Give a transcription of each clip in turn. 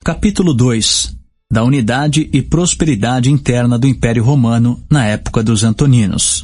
Capítulo 2. Da unidade e prosperidade interna do Império Romano na época dos Antoninos.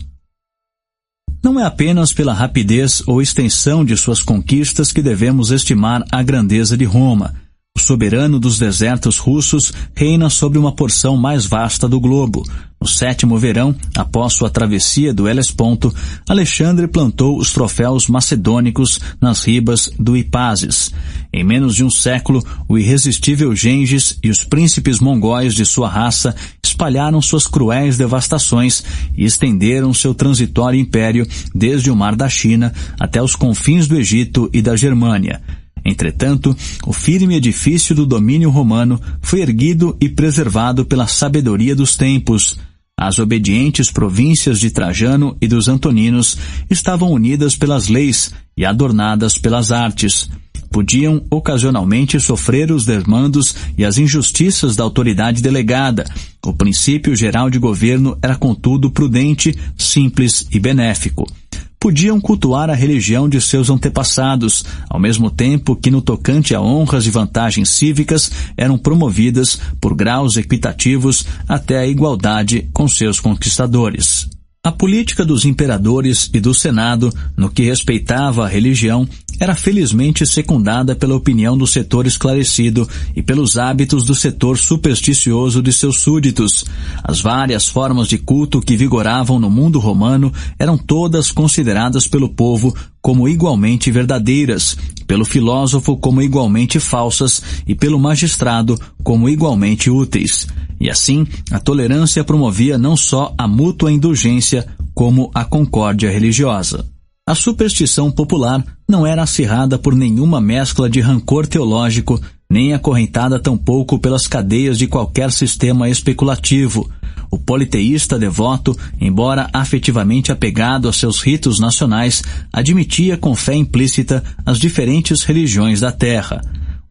Não é apenas pela rapidez ou extensão de suas conquistas que devemos estimar a grandeza de Roma. O soberano dos desertos russos reina sobre uma porção mais vasta do globo. No 7º verão, após sua travessia do Helesponto, Alexandre plantou os troféus macedônicos nas ribas do Ipazes. Em menos de um século, o irresistível Gengis e os príncipes mongóis de sua raça espalharam suas cruéis devastações e estenderam seu transitório império desde o Mar da China até os confins do Egito e da Germânia. Entretanto, o firme edifício do domínio romano foi erguido e preservado pela sabedoria dos tempos. As obedientes províncias de Trajano e dos Antoninos estavam unidas pelas leis e adornadas pelas artes. Podiam ocasionalmente sofrer os desmandos e as injustiças da autoridade delegada. O princípio geral de governo era, contudo, prudente, simples e benéfico. Podiam cultuar a religião de seus antepassados, ao mesmo tempo que no tocante a honras e vantagens cívicas eram promovidas por graus equitativos até a igualdade com seus conquistadores. A política dos imperadores e do Senado, no que respeitava à religião, era felizmente secundada pela opinião do setor esclarecido e pelos hábitos do setor supersticioso de seus súditos. As várias formas de culto que vigoravam no mundo romano eram todas consideradas pelo povo como igualmente verdadeiras, pelo filósofo como igualmente falsas e pelo magistrado como igualmente úteis. E assim, a tolerância promovia não só a mútua indulgência, como a concórdia religiosa. A superstição popular não era acirrada por nenhuma mescla de rancor teológico, nem acorrentada tampouco pelas cadeias de qualquer sistema especulativo. O politeísta devoto, embora afetivamente apegado a seus ritos nacionais, admitia com fé implícita as diferentes religiões da terra.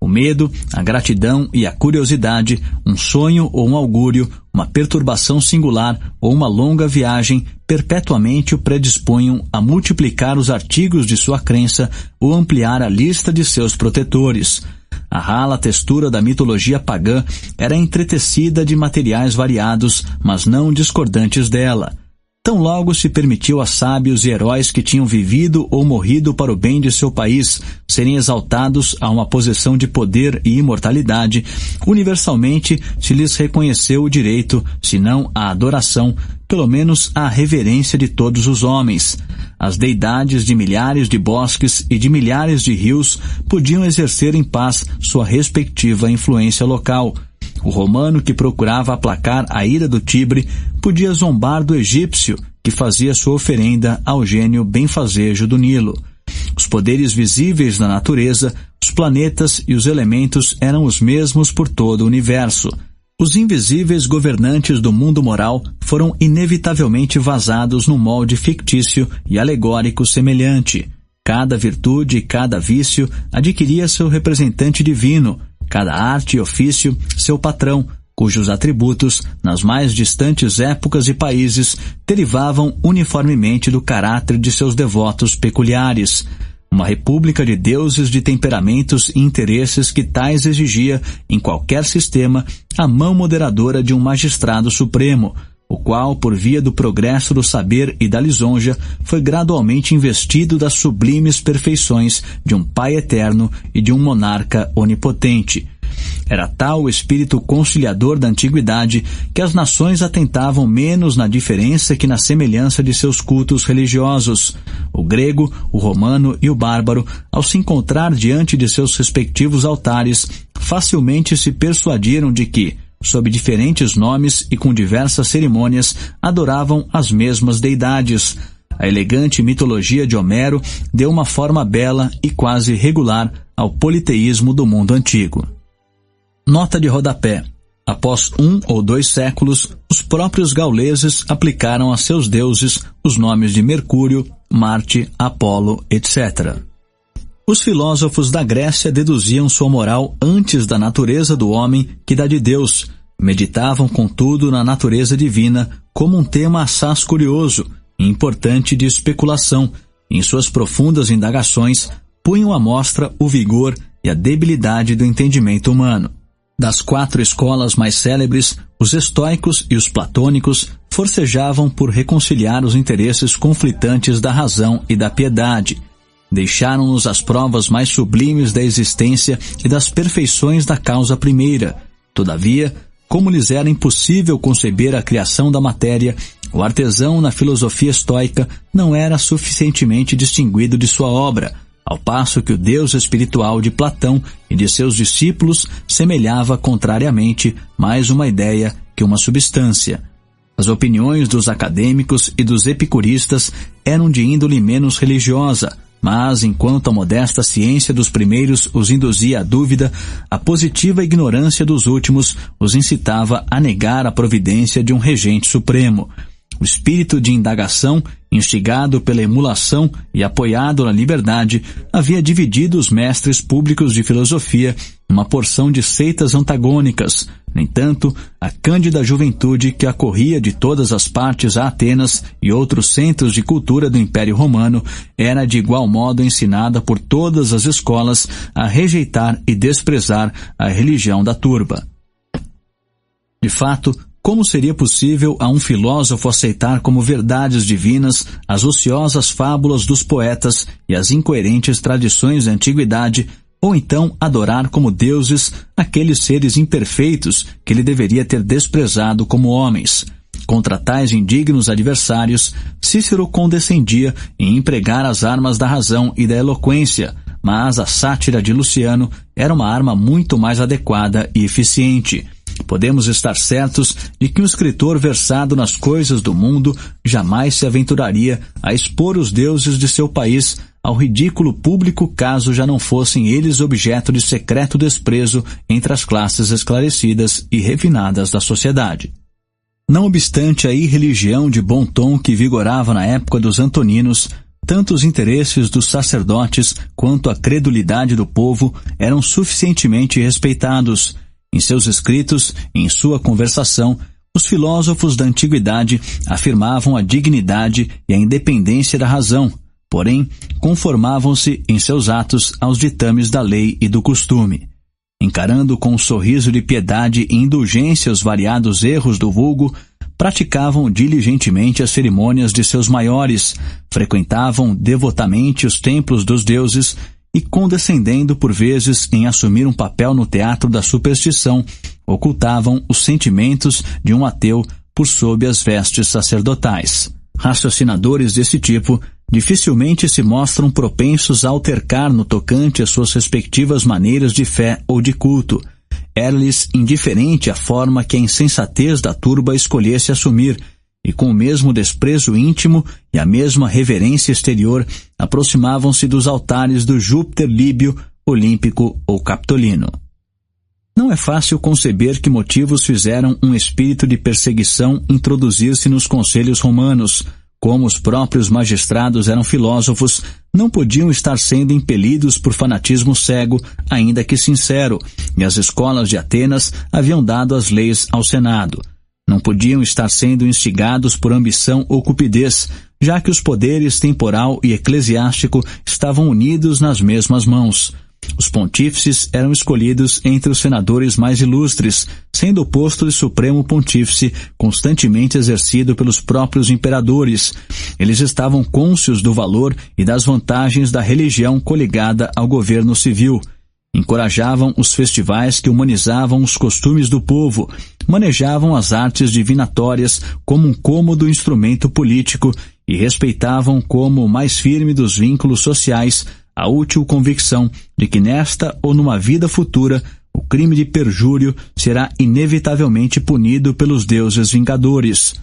O medo, a gratidão e a curiosidade, um sonho ou um augúrio, uma perturbação singular ou uma longa viagem, perpetuamente o predispunham a multiplicar os artigos de sua crença ou ampliar a lista de seus protetores. A rala textura da mitologia pagã era entretecida de materiais variados, mas não discordantes dela. Tão logo se permitiu a sábios e heróis que tinham vivido ou morrido para o bem de seu país serem exaltados a uma posição de poder e imortalidade, universalmente se lhes reconheceu o direito, se não a adoração, pelo menos a reverência de todos os homens. As deidades de milhares de bosques e de milhares de rios podiam exercer em paz sua respectiva influência local. O romano que procurava aplacar a ira do Tibre podia zombar do egípcio que fazia sua oferenda ao gênio benfazejo do Nilo. Os poderes visíveis da natureza, os planetas e os elementos eram os mesmos por todo o universo. Os invisíveis governantes do mundo moral foram inevitavelmente vazados num molde fictício e alegórico semelhante. Cada virtude e cada vício adquiria seu representante divino, cada arte e ofício seu patrão, cujos atributos, nas mais distantes épocas e países, derivavam uniformemente do caráter de seus devotos peculiares. Uma república de deuses de temperamentos e interesses que tais exigia, em qualquer sistema, a mão moderadora de um magistrado supremo, o qual, por via do progresso do saber e da lisonja, foi gradualmente investido das sublimes perfeições de um Pai eterno e de um monarca onipotente. Era tal o espírito conciliador da antiguidade que as nações atentavam menos na diferença que na semelhança de seus cultos religiosos. O grego, o romano e o bárbaro, ao se encontrar diante de seus respectivos altares, facilmente se persuadiram de que, sob diferentes nomes e com diversas cerimônias, adoravam as mesmas deidades. A elegante mitologia de Homero deu uma forma bela e quase regular ao politeísmo do mundo antigo. Nota de rodapé. Após 1 ou 2 séculos, os próprios gauleses aplicaram a seus deuses os nomes de Mercúrio, Marte, Apolo, etc. Os filósofos da Grécia deduziam sua moral antes da natureza do homem que da de Deus. Meditavam, contudo, na natureza divina como um tema assaz curioso e importante de especulação. Em suas profundas indagações, punham à mostra o vigor e a debilidade do entendimento humano. Das 4 escolas mais célebres, os estoicos e os platônicos forcejavam por reconciliar os interesses conflitantes da razão e da piedade. Deixaram-nos as provas mais sublimes da existência e das perfeições da causa primeira. Todavia, como lhes era impossível conceber a criação da matéria, o artesão na filosofia estoica não era suficientemente distinguido de sua obra, ao passo que o Deus espiritual de Platão e de seus discípulos semelhava contrariamente mais uma ideia que uma substância. As opiniões dos acadêmicos e dos epicuristas eram de índole menos religiosa, mas enquanto a modesta ciência dos primeiros os induzia à dúvida, a positiva ignorância dos últimos os incitava a negar a providência de um regente supremo. O espírito de indagação, instigado pela emulação e apoiado na liberdade, havia dividido os mestres públicos de filosofia numa porção de seitas antagônicas. No entanto, a cândida juventude que acorria de todas as partes a Atenas e outros centros de cultura do Império Romano era de igual modo ensinada por todas as escolas a rejeitar e desprezar a religião da turba. De fato, como seria possível a um filósofo aceitar como verdades divinas as ociosas fábulas dos poetas e as incoerentes tradições da antiguidade, ou então adorar como deuses aqueles seres imperfeitos que ele deveria ter desprezado como homens? Contra tais indignos adversários, Cícero condescendia em empregar as armas da razão e da eloquência, mas a sátira de Luciano era uma arma muito mais adequada e eficiente. Podemos estar certos de que um escritor versado nas coisas do mundo jamais se aventuraria a expor os deuses de seu país ao ridículo público caso já não fossem eles objeto de secreto desprezo entre as classes esclarecidas e refinadas da sociedade. Não obstante a irreligião de bom tom que vigorava na época dos Antoninos, tanto os interesses dos sacerdotes quanto a credulidade do povo eram suficientemente respeitados. Em seus escritos e em sua conversação, os filósofos da antiguidade afirmavam a dignidade e a independência da razão, porém, conformavam-se em seus atos aos ditames da lei e do costume. Encarando com um sorriso de piedade e indulgência os variados erros do vulgo, praticavam diligentemente as cerimônias de seus maiores, frequentavam devotamente os templos dos deuses e, condescendendo por vezes em assumir um papel no teatro da superstição, ocultavam os sentimentos de um ateu por sob as vestes sacerdotais. Raciocinadores desse tipo dificilmente se mostram propensos a altercar no tocante às suas respectivas maneiras de fé ou de culto. Era-lhes indiferente a forma que a insensatez da turba escolhesse assumir, e com o mesmo desprezo íntimo e a mesma reverência exterior, aproximavam-se dos altares do Júpiter líbio, olímpico ou capitolino. Não é fácil conceber que motivos fizeram um espírito de perseguição introduzir-se nos conselhos romanos. Como os próprios magistrados eram filósofos, não podiam estar sendo impelidos por fanatismo cego, ainda que sincero, e as escolas de Atenas haviam dado as leis ao Senado. Não podiam estar sendo instigados por ambição ou cupidez, já que os poderes temporal e eclesiástico estavam unidos nas mesmas mãos. Os pontífices eram escolhidos entre os senadores mais ilustres, sendo o posto de supremo pontífice constantemente exercido pelos próprios imperadores. Eles estavam cônscios do valor e das vantagens da religião coligada ao governo civil. Encorajavam os festivais que humanizavam os costumes do povo, manejavam as artes divinatórias como um cômodo instrumento político e respeitavam como o mais firme dos vínculos sociais a útil convicção de que nesta ou numa vida futura o crime de perjúrio será inevitavelmente punido pelos deuses vingadores.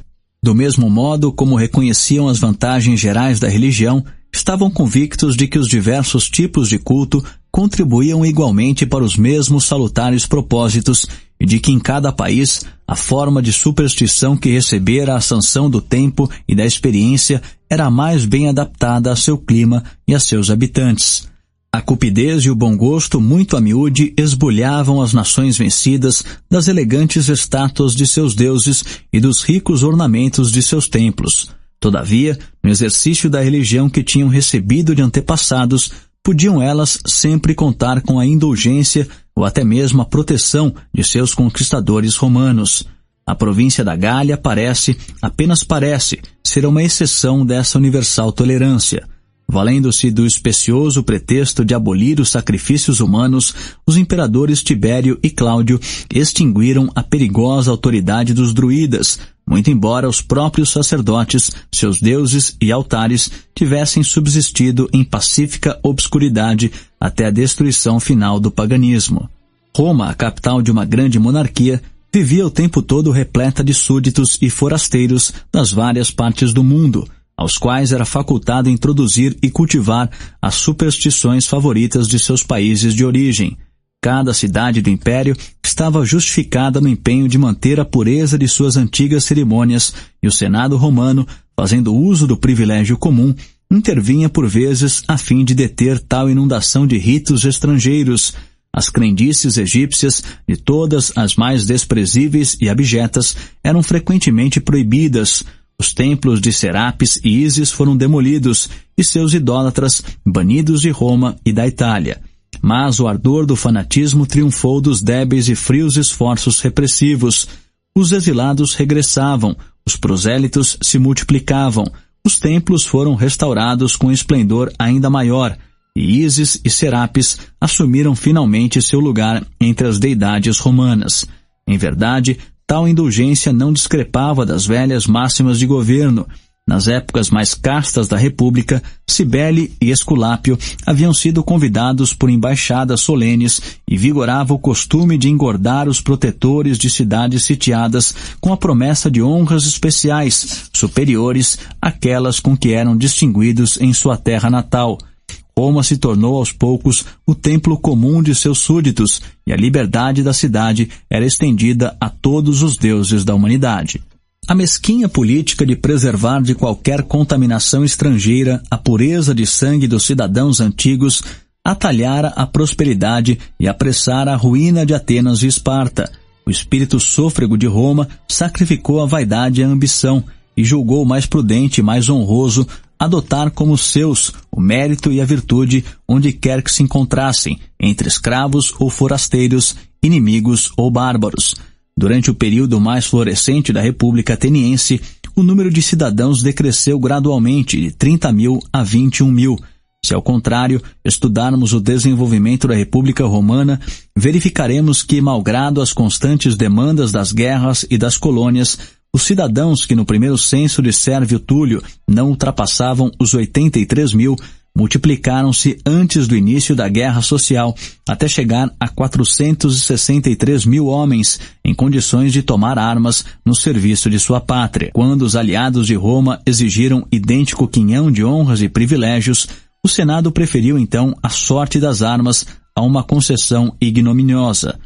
Do mesmo modo como reconheciam as vantagens gerais da religião, estavam convictos de que os diversos tipos de culto contribuíam igualmente para os mesmos salutares propósitos e de que em cada país a forma de superstição que recebera a sanção do tempo e da experiência era a mais bem adaptada a seu clima e a seus habitantes. A cupidez e o bom gosto muito a miúde esbulhavam as nações vencidas das elegantes estátuas de seus deuses e dos ricos ornamentos de seus templos. Todavia, no exercício da religião que tinham recebido de antepassados, podiam elas sempre contar com a indulgência ou até mesmo a proteção de seus conquistadores romanos. A província da Gália apenas parece, ser uma exceção dessa universal tolerância. Valendo-se do especioso pretexto de abolir os sacrifícios humanos, os imperadores Tibério e Cláudio extinguiram a perigosa autoridade dos druidas, muito embora os próprios sacerdotes, seus deuses e altares tivessem subsistido em pacífica obscuridade até a destruição final do paganismo. Roma, a capital de uma grande monarquia, vivia o tempo todo repleta de súditos e forasteiros das várias partes do mundo, aos quais era facultado introduzir e cultivar as superstições favoritas de seus países de origem. Cada cidade do império estava justificada no empenho de manter a pureza de suas antigas cerimônias, e o Senado romano, fazendo uso do privilégio comum, intervinha por vezes a fim de deter tal inundação de ritos estrangeiros. As crendices egípcias, de todas as mais desprezíveis e abjetas, eram frequentemente proibidas. Os templos de Serapis e Ísis foram demolidos e seus idólatras banidos de Roma e da Itália. Mas o ardor do fanatismo triunfou dos débeis e frios esforços repressivos. Os exilados regressavam, os prosélitos se multiplicavam, os templos foram restaurados com esplendor ainda maior, e Ísis e Serapis assumiram finalmente seu lugar entre as deidades romanas. Em verdade, tal indulgência não discrepava das velhas máximas de governo. Nas épocas mais castas da República, Cibele e Esculápio haviam sido convidados por embaixadas solenes e vigorava o costume de engordar os protetores de cidades sitiadas com a promessa de honras especiais, superiores àquelas com que eram distinguidos em sua terra natal. Roma se tornou aos poucos o templo comum de seus súditos, e a liberdade da cidade era estendida a todos os deuses da humanidade. A mesquinha política de preservar de qualquer contaminação estrangeira a pureza de sangue dos cidadãos antigos atalhara a prosperidade e apressara a ruína de Atenas e Esparta. O espírito sôfrego de Roma sacrificou a vaidade e a ambição e julgou mais prudente e mais honroso adotar como seus o mérito e a virtude onde quer que se encontrassem, entre escravos ou forasteiros, inimigos ou bárbaros. Durante o período mais florescente da República Ateniense, o número de cidadãos decresceu gradualmente de 30 mil a 21 mil. Se, ao contrário, estudarmos o desenvolvimento da República Romana, verificaremos que, malgrado as constantes demandas das guerras e das colônias, os cidadãos que no primeiro censo de Sérvio Túlio não ultrapassavam os 83 mil, multiplicaram-se antes do início da Guerra Social, até chegar a 463 mil homens em condições de tomar armas no serviço de sua pátria. Quando os aliados de Roma exigiram idêntico quinhão de honras e privilégios, o Senado preferiu então a sorte das armas a uma concessão ignominiosa.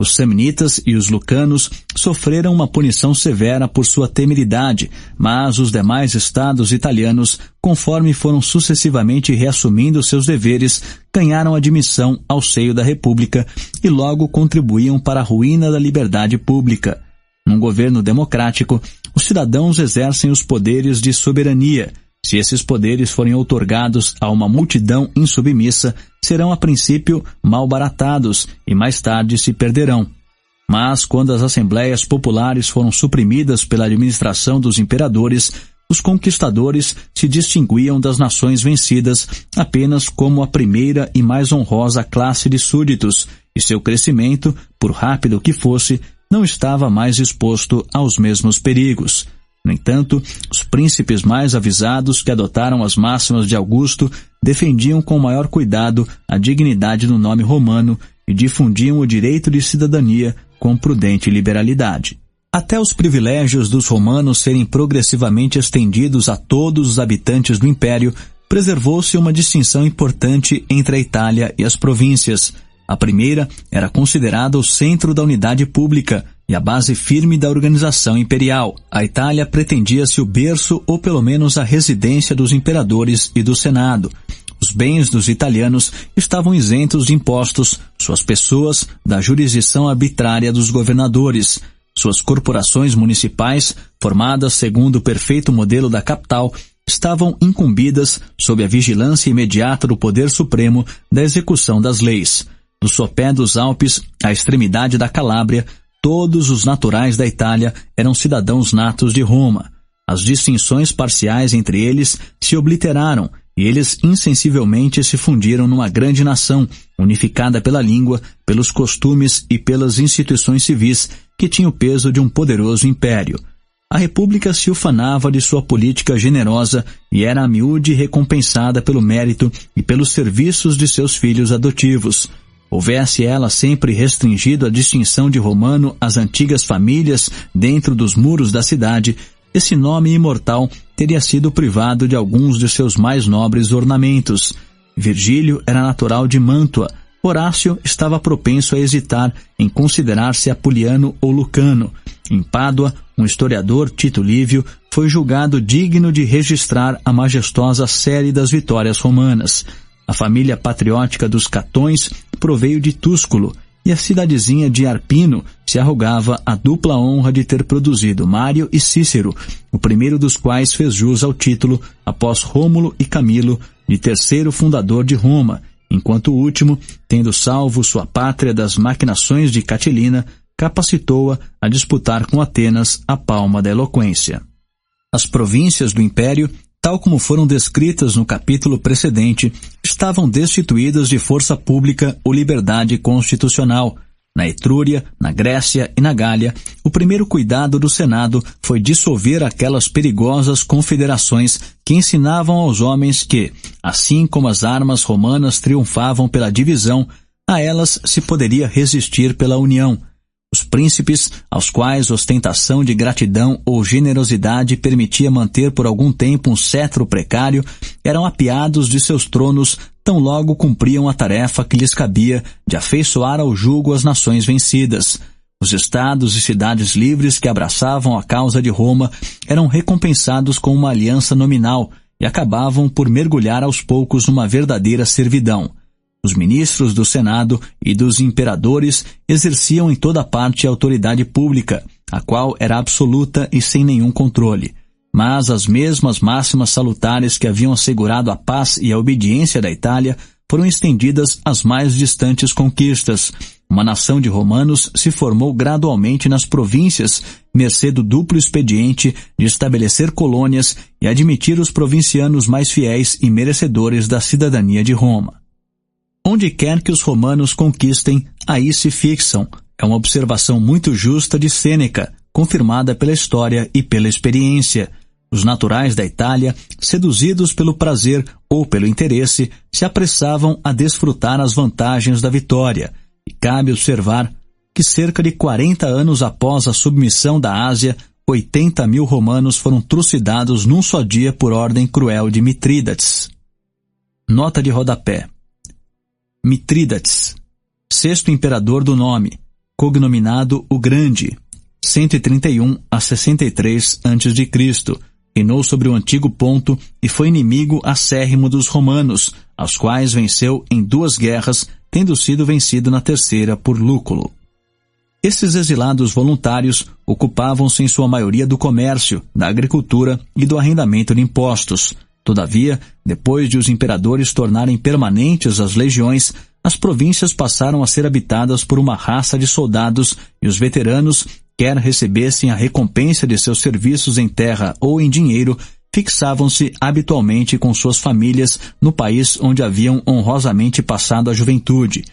Os samnitas e os lucanos sofreram uma punição severa por sua temeridade, mas os demais estados italianos, conforme foram sucessivamente reassumindo seus deveres, ganharam admissão ao seio da República e logo contribuíam para a ruína da liberdade pública. Num governo democrático, os cidadãos exercem os poderes de soberania. Se esses poderes forem outorgados a uma multidão insubmissa, serão a princípio malbaratados e mais tarde se perderão. Mas quando as assembleias populares foram suprimidas pela administração dos imperadores, os conquistadores se distinguiam das nações vencidas apenas como a primeira e mais honrosa classe de súditos, e seu crescimento, por rápido que fosse, não estava mais exposto aos mesmos perigos. No entanto, os príncipes mais avisados que adotaram as máximas de Augusto defendiam com maior cuidado a dignidade do nome romano e difundiam o direito de cidadania com prudente liberalidade. Até os privilégios dos romanos serem progressivamente estendidos a todos os habitantes do império, preservou-se uma distinção importante entre a Itália e as províncias. A primeira era considerada o centro da unidade pública e a base firme da organização imperial. A Itália pretendia-se o berço ou pelo menos a residência dos imperadores e do Senado. Os bens dos italianos estavam isentos de impostos, suas pessoas da jurisdição arbitrária dos governadores. Suas corporações municipais, formadas segundo o perfeito modelo da capital, estavam incumbidas sob a vigilância imediata do poder supremo da execução das leis. Do sopé dos Alpes à extremidade da Calábria, todos os naturais da Itália eram cidadãos natos de Roma. As distinções parciais entre eles se obliteraram e eles insensivelmente se fundiram numa grande nação, unificada pela língua, pelos costumes e pelas instituições civis que tinha o peso de um poderoso império. A república se ufanava de sua política generosa e era a miúde recompensada pelo mérito e pelos serviços de seus filhos adotivos. Houvesse ela sempre restringido a distinção de romano às antigas famílias dentro dos muros da cidade, esse nome imortal teria sido privado de alguns de seus mais nobres ornamentos. Virgílio era natural de Mântua. Horácio estava propenso a hesitar em considerar-se apuliano ou lucano. Em Pádua, um historiador, Tito Lívio, foi julgado digno de registrar a majestosa série das vitórias romanas. A família patriótica dos Catões proveio de Túsculo, e a cidadezinha de Arpino se arrogava a dupla honra de ter produzido Mário e Cícero, o primeiro dos quais fez jus ao título, após Rômulo e Camilo, de terceiro fundador de Roma, enquanto o último, tendo salvo sua pátria das maquinações de Catilina, capacitou-a a disputar com Atenas a palma da eloquência. As províncias do império, tal como foram descritas no capítulo precedente, estavam destituídas de força pública ou liberdade constitucional. Na Etrúria, na Grécia e na Gália, o primeiro cuidado do Senado foi dissolver aquelas perigosas confederações que ensinavam aos homens que, assim como as armas romanas triunfavam pela divisão, a elas se poderia resistir pela união. Os príncipes, aos quais ostentação de gratidão ou generosidade permitia manter por algum tempo um cetro precário, eram apeados de seus tronos tão logo cumpriam a tarefa que lhes cabia de afeiçoar ao jugo as nações vencidas. Os estados e cidades livres que abraçavam a causa de Roma eram recompensados com uma aliança nominal e acabavam por mergulhar aos poucos numa verdadeira servidão. Os ministros do Senado e dos imperadores exerciam em toda parte a autoridade pública, a qual era absoluta e sem nenhum controle. Mas as mesmas máximas salutares que haviam assegurado a paz e a obediência da Itália foram estendidas às mais distantes conquistas. Uma nação de romanos se formou gradualmente nas províncias, mercê do duplo expediente de estabelecer colônias e admitir os provincianos mais fiéis e merecedores da cidadania de Roma. Onde quer que os romanos conquistem, aí se fixam. É uma observação muito justa de Sêneca, confirmada pela história e pela experiência. Os naturais da Itália, seduzidos pelo prazer ou pelo interesse, se apressavam a desfrutar as vantagens da vitória. E cabe observar que cerca de 40 anos após a submissão da Ásia, 80.000 romanos foram trucidados num só dia por ordem cruel de Mitrídates. Nota de rodapé. Mitrídates, sexto imperador do nome, cognominado o Grande, 131 a 63 a.C., reinou sobre o antigo Ponto e foi inimigo acérrimo dos romanos, aos quais venceu em 2 guerras, tendo sido vencido na terceira por Lúculo. Esses exilados voluntários ocupavam-se em sua maioria do comércio, da agricultura e do arrendamento de impostos. Todavia, depois de os imperadores tornarem permanentes as legiões, as províncias passaram a ser habitadas por uma raça de soldados e os veteranos, quer recebessem a recompensa de seus serviços em terra ou em dinheiro, fixavam-se habitualmente com suas famílias no país onde haviam honrosamente passado a juventude.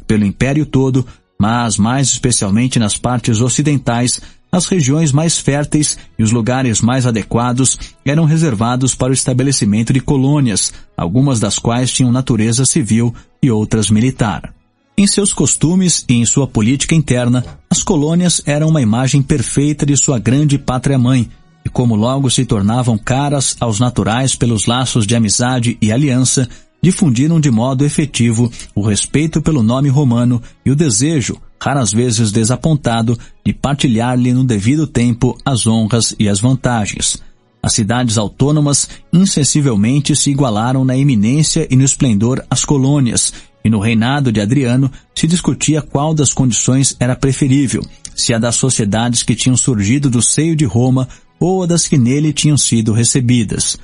Pelo império todo, mas mais especialmente nas partes ocidentais, as regiões mais férteis e os lugares mais adequados eram reservados para o estabelecimento de colônias, algumas das quais tinham natureza civil e outras militar. Em seus costumes e em sua política interna, as colônias eram uma imagem perfeita de sua grande pátria-mãe, e como logo se tornavam caras aos naturais pelos laços de amizade e aliança, difundiram de modo efetivo o respeito pelo nome romano e o desejo, raras vezes desapontado, de partilhar-lhe no devido tempo as honras e as vantagens. As cidades autônomas insensivelmente se igualaram na eminência e no esplendor às colônias, e no reinado de Adriano se discutia qual das condições era preferível, se a das sociedades que tinham surgido do seio de Roma ou a das que nele tinham sido recebidas.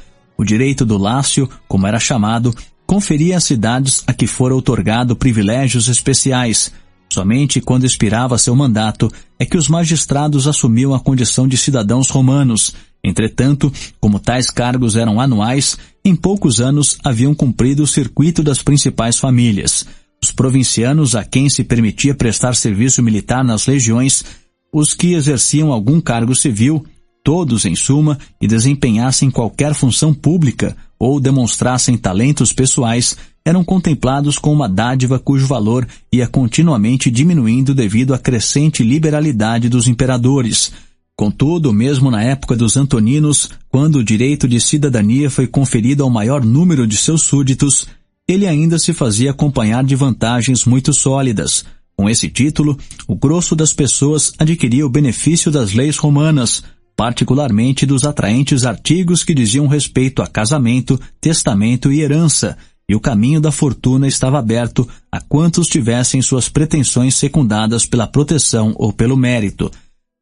O direito do Lácio, como era chamado, conferia às cidades a que fora outorgado privilégios especiais. Somente quando expirava seu mandato é que os magistrados assumiam a condição de cidadãos romanos. Entretanto, como tais cargos eram anuais, em poucos anos haviam cumprido o circuito das principais famílias. Os provincianos a quem se permitia prestar serviço militar nas legiões, os que exerciam algum cargo civil, todos, em suma, que desempenhassem qualquer função pública ou demonstrassem talentos pessoais, eram contemplados com uma dádiva cujo valor ia continuamente diminuindo devido à crescente liberalidade dos imperadores. Contudo, mesmo na época dos Antoninos, quando o direito de cidadania foi conferido ao maior número de seus súditos, ele ainda se fazia acompanhar de vantagens muito sólidas. Com esse título, o grosso das pessoas adquiria o benefício das leis romanas, particularmente dos atraentes artigos que diziam respeito a casamento, testamento e herança, e o caminho da fortuna estava aberto a quantos tivessem suas pretensões secundadas pela proteção ou pelo mérito.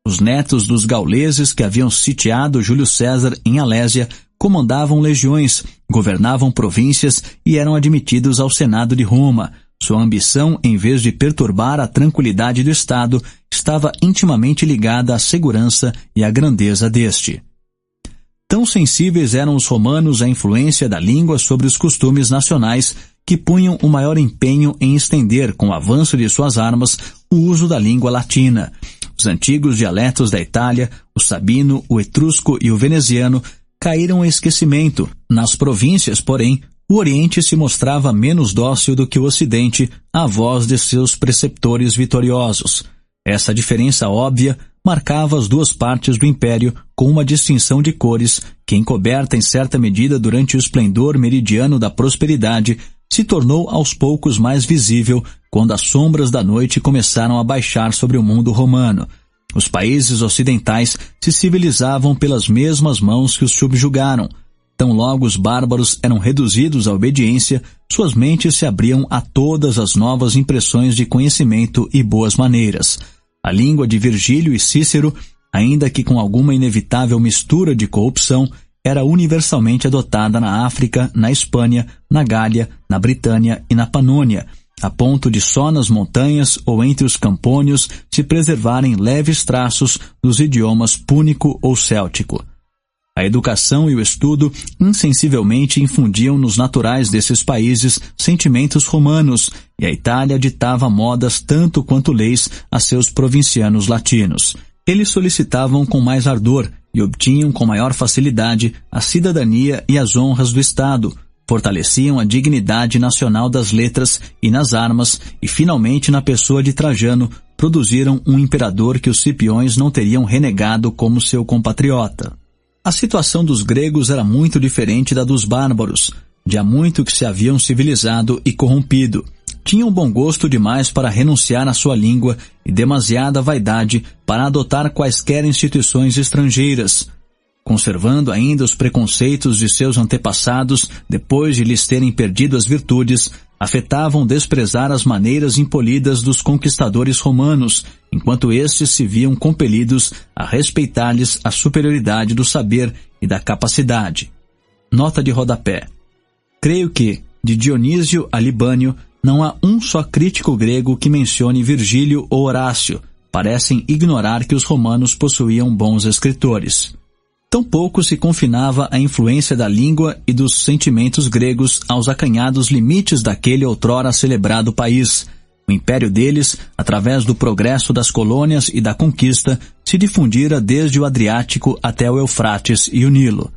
Os netos dos gauleses que haviam sitiado Júlio César em Alésia comandavam legiões, governavam províncias e eram admitidos ao Senado de Roma. Sua ambição, em vez de perturbar a tranquilidade do Estado, estava intimamente ligada à segurança e à grandeza deste. Tão sensíveis eram os romanos à influência da língua sobre os costumes nacionais que punham o maior empenho em estender, com o avanço de suas armas, o uso da língua latina. Os antigos dialetos da Itália, o sabino, o etrusco e o veneziano, caíram em esquecimento. Nas províncias, porém, o Oriente se mostrava menos dócil do que o Ocidente à voz de seus preceptores vitoriosos. Essa diferença óbvia marcava as duas partes do Império com uma distinção de cores que, encoberta em certa medida durante o esplendor meridiano da prosperidade, se tornou aos poucos mais visível quando as sombras da noite começaram a baixar sobre o mundo romano. Os países ocidentais se civilizavam pelas mesmas mãos que os subjugaram. Tão logo os bárbaros eram reduzidos à obediência, suas mentes se abriam a todas as novas impressões de conhecimento e boas maneiras. A língua de Virgílio e Cícero, ainda que com alguma inevitável mistura de corrupção, era universalmente adotada na África, na Espanha, na Gália, na Britânia e na Panônia, a ponto de só nas montanhas ou entre os campônios se preservarem leves traços dos idiomas púnico ou céltico. A educação e o estudo insensivelmente infundiam nos naturais desses países sentimentos romanos, e a Itália ditava modas tanto quanto leis a seus provincianos latinos. Eles solicitavam com mais ardor e obtinham com maior facilidade a cidadania e as honras do Estado, fortaleciam a dignidade nacional das letras e nas armas, e finalmente na pessoa de Trajano produziram um imperador que os Cipiões não teriam renegado como seu compatriota. A situação dos gregos era muito diferente da dos bárbaros. De há muito que se haviam civilizado e corrompido. Tinham bom gosto demais para renunciar à sua língua e demasiada vaidade para adotar quaisquer instituições estrangeiras. Conservando ainda os preconceitos de seus antepassados, depois de lhes terem perdido as virtudes, afetavam desprezar as maneiras impolidas dos conquistadores romanos, enquanto estes se viam compelidos a respeitar-lhes a superioridade do saber e da capacidade. Nota de rodapé. Creio que, de Dionísio a Libânio, não há um só crítico grego que mencione Virgílio ou Horácio. Parecem ignorar que os romanos possuíam bons escritores. Tampouco se confinava a influência da língua e dos sentimentos gregos aos acanhados limites daquele outrora celebrado país. O império deles, através do progresso das colônias e da conquista, se difundira desde o Adriático até o Eufrates e o Nilo.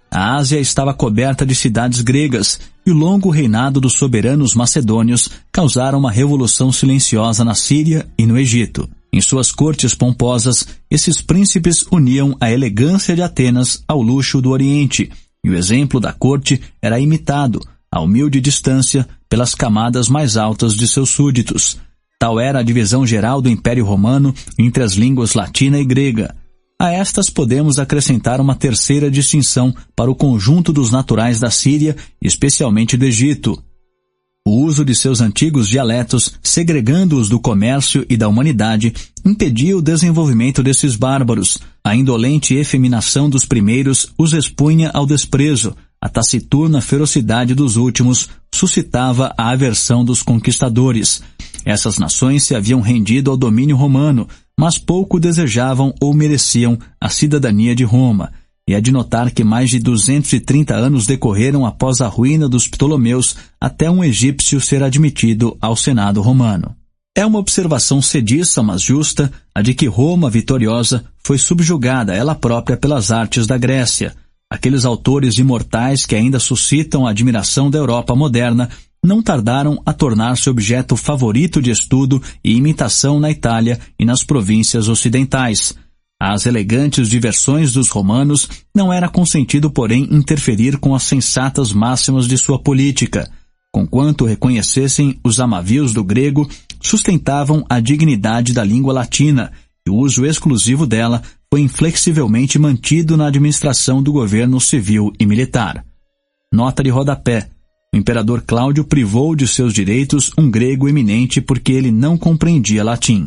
A Ásia estava coberta de cidades gregas, e o longo reinado dos soberanos macedônios causara uma revolução silenciosa na Síria e no Egito. Em suas cortes pomposas, esses príncipes uniam a elegância de Atenas ao luxo do Oriente, e o exemplo da corte era imitado, a humilde distância, pelas camadas mais altas de seus súditos. Tal era a divisão geral do Império Romano entre as línguas latina e grega. A estas podemos acrescentar uma terceira distinção para o conjunto dos naturais da Síria, especialmente do Egito. O uso de seus antigos dialetos, segregando-os do comércio e da humanidade, impedia o desenvolvimento desses bárbaros. A indolente efeminação dos primeiros os expunha ao desprezo. a taciturna ferocidade dos últimos suscitava a aversão dos conquistadores. Essas nações se haviam rendido ao domínio romano, mas pouco desejavam ou mereciam a cidadania de Roma. E é de notar que mais de 230 anos decorreram após a ruína dos Ptolomeus até um egípcio ser admitido ao Senado romano. É uma observação sediça, mas justa, a de que Roma vitoriosa foi subjugada ela própria pelas artes da Grécia. Aqueles autores imortais que ainda suscitam a admiração da Europa moderna não tardaram a tornar-se objeto favorito de estudo e imitação na Itália e nas províncias ocidentais. Às elegantes diversões dos romanos não era consentido, porém, interferir com as sensatas máximas de sua política. Conquanto reconhecessem os amavios do grego, sustentavam a dignidade da língua latina, e o uso exclusivo dela foi inflexivelmente mantido na administração do governo civil e militar. Nota de rodapé. O imperador Cláudio privou de seus direitos um grego eminente porque ele não compreendia latim.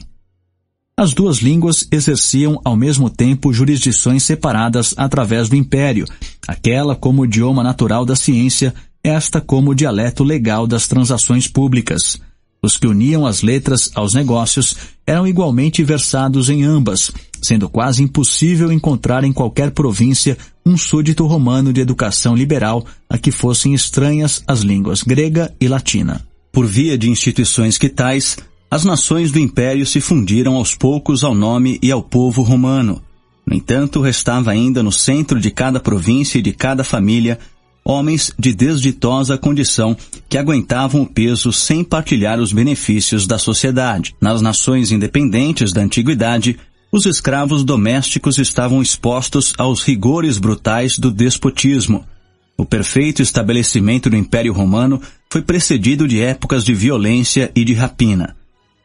As duas línguas exerciam ao mesmo tempo jurisdições separadas através do império, aquela como idioma natural da ciência, esta como dialeto legal das transações públicas. Os que uniam as letras aos negócios eram igualmente versados em ambas, sendo quase impossível encontrar em qualquer província um súdito romano de educação liberal a que fossem estranhas as línguas grega e latina. Por via de instituições que tais, as nações do império se fundiram aos poucos ao nome e ao povo romano. No entanto, restava ainda no centro de cada província e de cada família homens de desditosa condição que aguentavam o peso sem partilhar os benefícios da sociedade. Nas nações independentes da antiguidade, os escravos domésticos estavam expostos aos rigores brutais do despotismo. O perfeito estabelecimento do Império Romano foi precedido de épocas de violência e de rapina.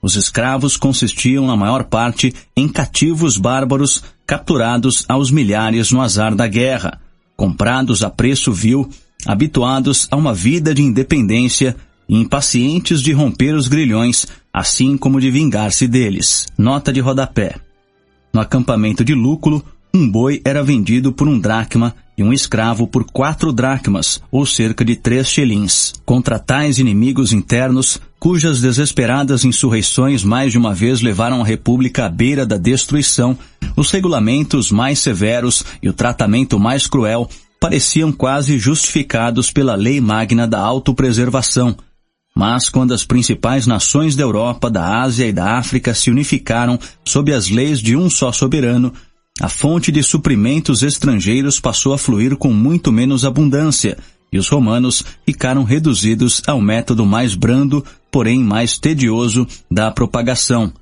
Os escravos consistiam, na maior parte, em cativos bárbaros capturados aos milhares no azar da guerra, comprados a preço vil, habituados a uma vida de independência e impacientes de romper os grilhões, assim como de vingar-se deles. Nota de rodapé. No acampamento de Lúculo, um boi era vendido por 1 dracma e um escravo por 4 dracmas, ou cerca de 3 xelins. Contra tais inimigos internos, cujas desesperadas insurreições mais de uma vez levaram a República à beira da destruição, os regulamentos mais severos e o tratamento mais cruel pareciam quase justificados pela lei magna da autopreservação. Mas quando as principais nações da Europa, da Ásia e da África se unificaram sob as leis de um só soberano, a fonte de suprimentos estrangeiros passou a fluir com muito menos abundância, e os romanos ficaram reduzidos ao método mais brando, porém mais tedioso, da propagação.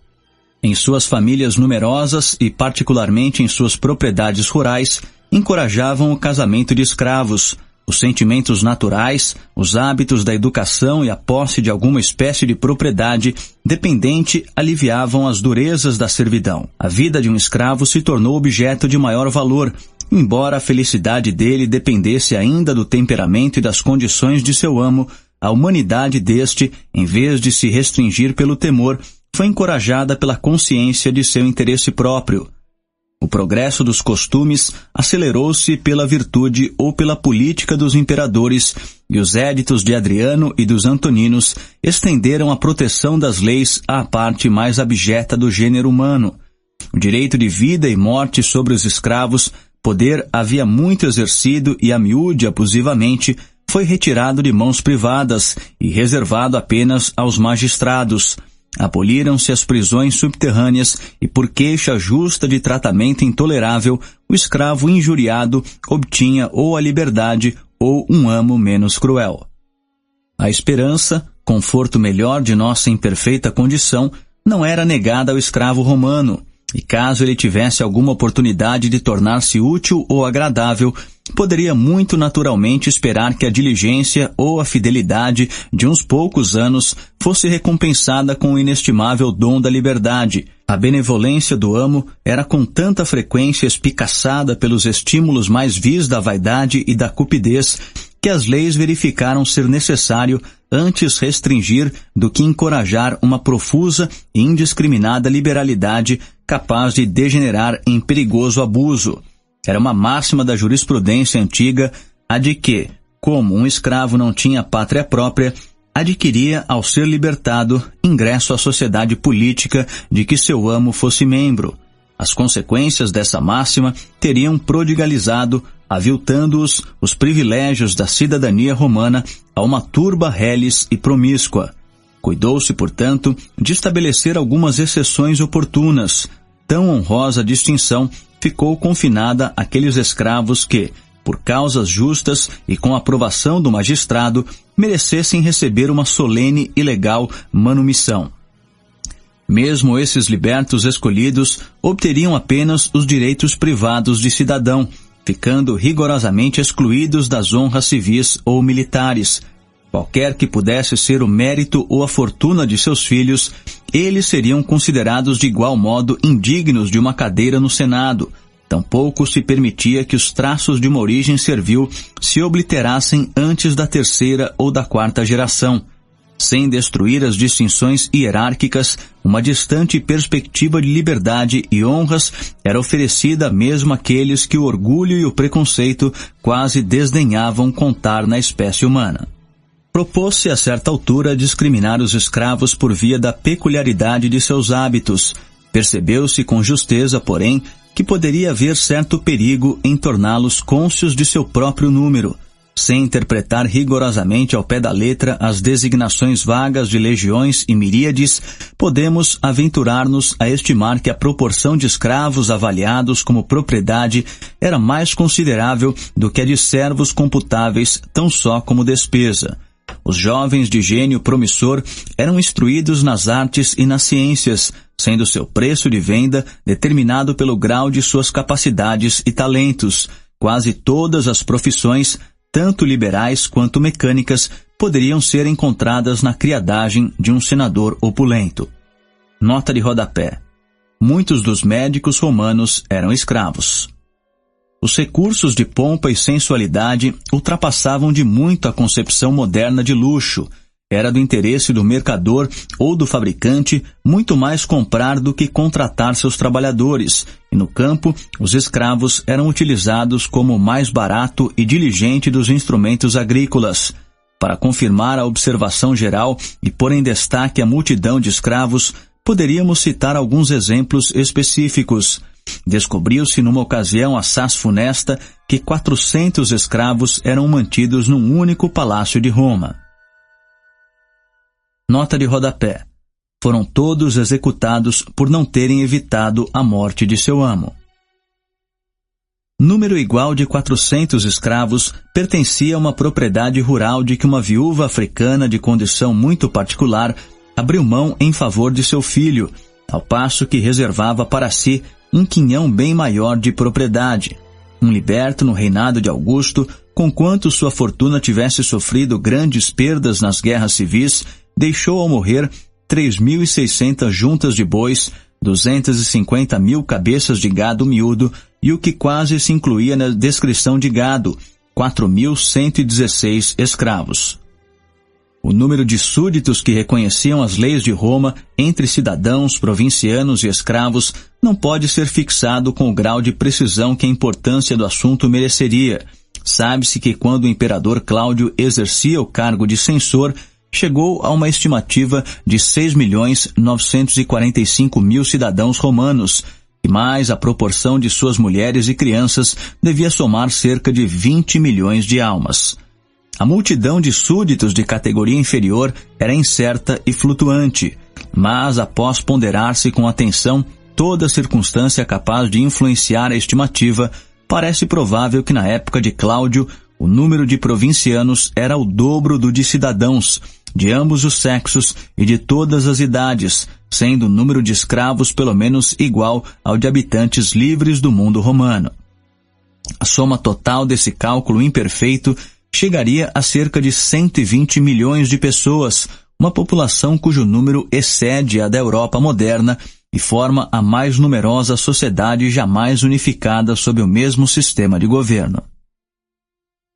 Em suas famílias numerosas e particularmente em suas propriedades rurais, encorajavam o casamento de escravos. Os sentimentos naturais, os hábitos da educação e a posse de alguma espécie de propriedade dependente aliviavam as durezas da servidão. A vida de um escravo se tornou objeto de maior valor, embora a felicidade dele dependesse ainda do temperamento e das condições de seu amo. A humanidade deste, em vez de se restringir pelo temor, foi encorajada pela consciência de seu interesse próprio. O progresso dos costumes acelerou-se pela virtude ou pela política dos imperadores, e os éditos de Adriano e dos Antoninos estenderam a proteção das leis à parte mais abjeta do gênero humano. O direito de vida e morte sobre os escravos, poder havia muito exercido e a miúde abusivamente, foi retirado de mãos privadas e reservado apenas aos magistrados. Aboliram-se as prisões subterrâneas e, por queixa justa de tratamento intolerável, o escravo injuriado obtinha ou a liberdade ou um amo menos cruel. A esperança, conforto melhor de nossa imperfeita condição, não era negada ao escravo romano, e caso ele tivesse alguma oportunidade de tornar-se útil ou agradável, poderia muito naturalmente esperar que a diligência ou a fidelidade de uns poucos anos fosse recompensada com o inestimável dom da liberdade. A benevolência do amo era com tanta frequência espicaçada pelos estímulos mais vis da vaidade e da cupidez, que as leis verificaram ser necessário antes restringir do que encorajar uma profusa e indiscriminada liberalidade capaz de degenerar em perigoso abuso. Era uma máxima da jurisprudência antiga a de que, como um escravo não tinha pátria própria, adquiria, ao ser libertado, ingresso à sociedade política de que seu amo fosse membro. As consequências dessa máxima teriam prodigalizado, aviltando-os os privilégios da cidadania romana a uma turba reles e promíscua. Cuidou-se, portanto, de estabelecer algumas exceções oportunas. Tão honrosa distinção ficou confinada àqueles escravos que, por causas justas e com aprovação do magistrado, merecessem receber uma solene e legal manumissão. Mesmo esses libertos escolhidos obteriam apenas os direitos privados de cidadão, ficando rigorosamente excluídos das honras civis ou militares. Qualquer que pudesse ser o mérito ou a fortuna de seus filhos, eles seriam considerados de igual modo indignos de uma cadeira no Senado. Tampouco se permitia que os traços de uma origem servil se obliterassem antes da terceira ou da quarta geração. Sem destruir as distinções hierárquicas, uma distante perspectiva de liberdade e honras era oferecida mesmo àqueles que o orgulho e o preconceito quase desdenhavam contar na espécie humana. Propôs-se a certa altura discriminar os escravos por via da peculiaridade de seus hábitos. Percebeu-se com justeza, porém, que poderia haver certo perigo em torná-los cônscios de seu próprio número. Sem interpretar rigorosamente ao pé da letra as designações vagas de legiões e miríades, podemos aventurar-nos a estimar que a proporção de escravos avaliados como propriedade era mais considerável do que a de servos computáveis tão só como despesa. Os jovens de gênio promissor eram instruídos nas artes e nas ciências, sendo seu preço de venda determinado pelo grau de suas capacidades e talentos. Quase todas as profissões, tanto liberais quanto mecânicas, poderiam ser encontradas na criadagem de um senador opulento. Nota de rodapé. Muitos dos médicos romanos eram escravos. Os recursos de pompa e sensualidade ultrapassavam de muito a concepção moderna de luxo. Era do interesse do mercador ou do fabricante muito mais comprar do que contratar seus trabalhadores, e no campo os escravos eram utilizados como o mais barato e diligente dos instrumentos agrícolas. Para confirmar a observação geral e pôr em destaque a multidão de escravos, poderíamos citar alguns exemplos específicos. Descobriu-se numa ocasião assaz funesta que 400 escravos eram mantidos num único palácio de Roma. Nota de rodapé. Foram todos executados por não terem evitado a morte de seu amo. Número igual de 400 escravos pertencia a uma propriedade rural de que uma viúva africana de condição muito particular abriu mão em favor de seu filho, ao passo que reservava para si um quinhão bem maior de propriedade. Um liberto no reinado de Augusto, conquanto sua fortuna tivesse sofrido grandes perdas nas guerras civis, deixou ao morrer 3.600 juntas de bois, 250.000 cabeças de gado miúdo e o que quase se incluía na descrição de gado, 4.116 escravos. O número de súditos que reconheciam as leis de Roma entre cidadãos, provincianos e escravos não pode ser fixado com o grau de precisão que a importância do assunto mereceria. Sabe-se que quando o imperador Cláudio exercia o cargo de censor, chegou a uma estimativa de 6.945.000 cidadãos romanos, e mais a proporção de suas mulheres e crianças devia somar cerca de 20 milhões de almas. A multidão de súditos de categoria inferior era incerta e flutuante, mas após ponderar-se com atenção toda circunstância capaz de influenciar a estimativa, parece provável que na época de Cláudio o número de provincianos era o dobro do de cidadãos, de ambos os sexos e de todas as idades, sendo o número de escravos pelo menos igual ao de habitantes livres do mundo romano. A soma total desse cálculo imperfeito chegaria a cerca de 120 milhões de pessoas, uma população cujo número excede a da Europa moderna e forma a mais numerosa sociedade jamais unificada sob o mesmo sistema de governo.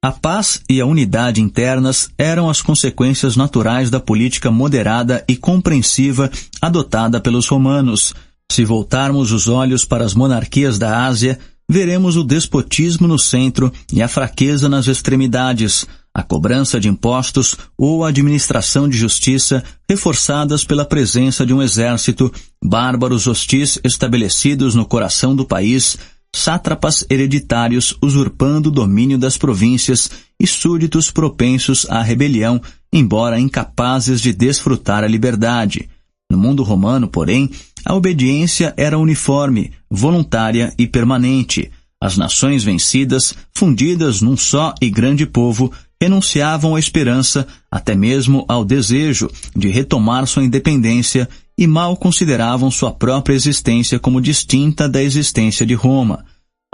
A paz e a unidade internas eram as consequências naturais da política moderada e compreensiva adotada pelos romanos. Se voltarmos os olhos para as monarquias da Ásia, veremos o despotismo no centro e a fraqueza nas extremidades. a cobrança de impostos ou a administração de justiça reforçadas pela presença de um exército, bárbaros hostis estabelecidos no coração do país, sátrapas hereditários usurpando o domínio das províncias e súditos propensos à rebelião, embora incapazes de desfrutar a liberdade. No mundo romano, porém, a obediência era uniforme, voluntária e permanente. As nações vencidas, fundidas num só e grande povo, renunciavam à esperança, até mesmo ao desejo, de retomar sua independência e mal consideravam sua própria existência como distinta da existência de Roma.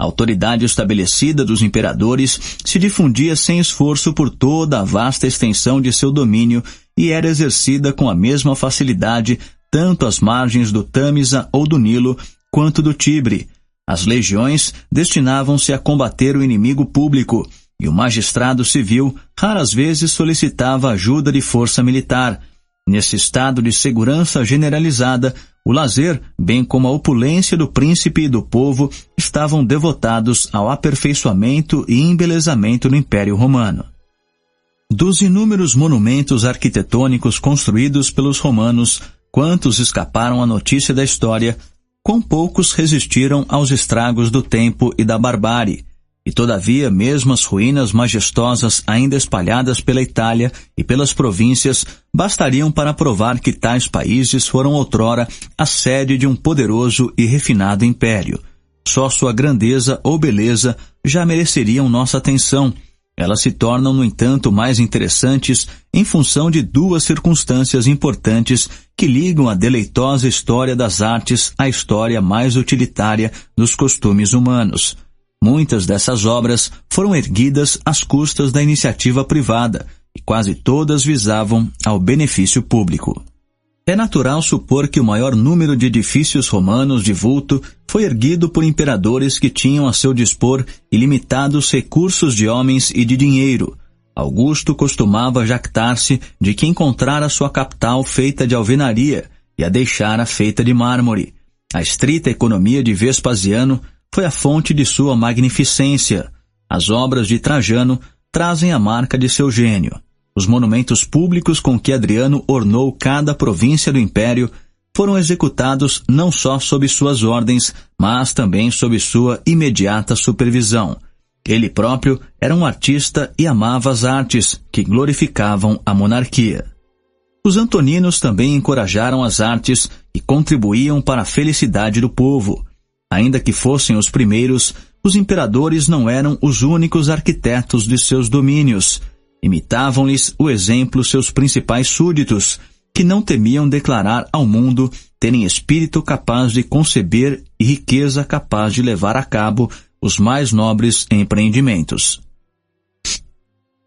A autoridade estabelecida dos imperadores se difundia sem esforço por toda a vasta extensão de seu domínio e era exercida com a mesma facilidade tanto às margens do Tâmisa ou do Nilo quanto do Tibre. As legiões destinavam-se a combater o inimigo público e o magistrado civil raras vezes solicitava ajuda de força militar. Nesse estado de segurança generalizada, o lazer, bem como a opulência do príncipe e do povo, estavam devotados ao aperfeiçoamento e embelezamento do Império Romano. Dos inúmeros monumentos arquitetônicos construídos pelos romanos, quantos escaparam à notícia da história, quão poucos resistiram aos estragos do tempo e da barbárie. E todavia, mesmo as ruínas majestosas ainda espalhadas pela Itália e pelas províncias, bastariam para provar que tais países foram outrora a sede de um poderoso e refinado império. Só sua grandeza ou beleza já mereceriam nossa atenção. Elas se tornam, no entanto, mais interessantes em função de duas circunstâncias importantes que ligam a deleitosa história das artes à história mais utilitária dos costumes humanos. Muitas dessas obras foram erguidas às custas da iniciativa privada e quase todas visavam ao benefício público. É natural supor que o maior número de edifícios romanos de vulto foi erguido por imperadores que tinham a seu dispor ilimitados recursos de homens e de dinheiro. Augusto costumava jactar-se de que encontrara sua capital feita de alvenaria e a deixara feita de mármore. A estrita economia de Vespasiano foi a fonte de sua magnificência. As obras de Trajano trazem a marca de seu gênio. Os monumentos públicos com que Adriano ornou cada província do império foram executados não só sob suas ordens, mas também sob sua imediata supervisão. Ele próprio era um artista e amava as artes, que glorificavam a monarquia. Os antoninos também encorajaram as artes e contribuíam para a felicidade do povo. Ainda que fossem os primeiros, os imperadores não eram os únicos arquitetos de seus domínios. Imitavam-lhes o exemplo seus principais súditos, que não temiam declarar ao mundo terem espírito capaz de conceber e riqueza capaz de levar a cabo os mais nobres empreendimentos.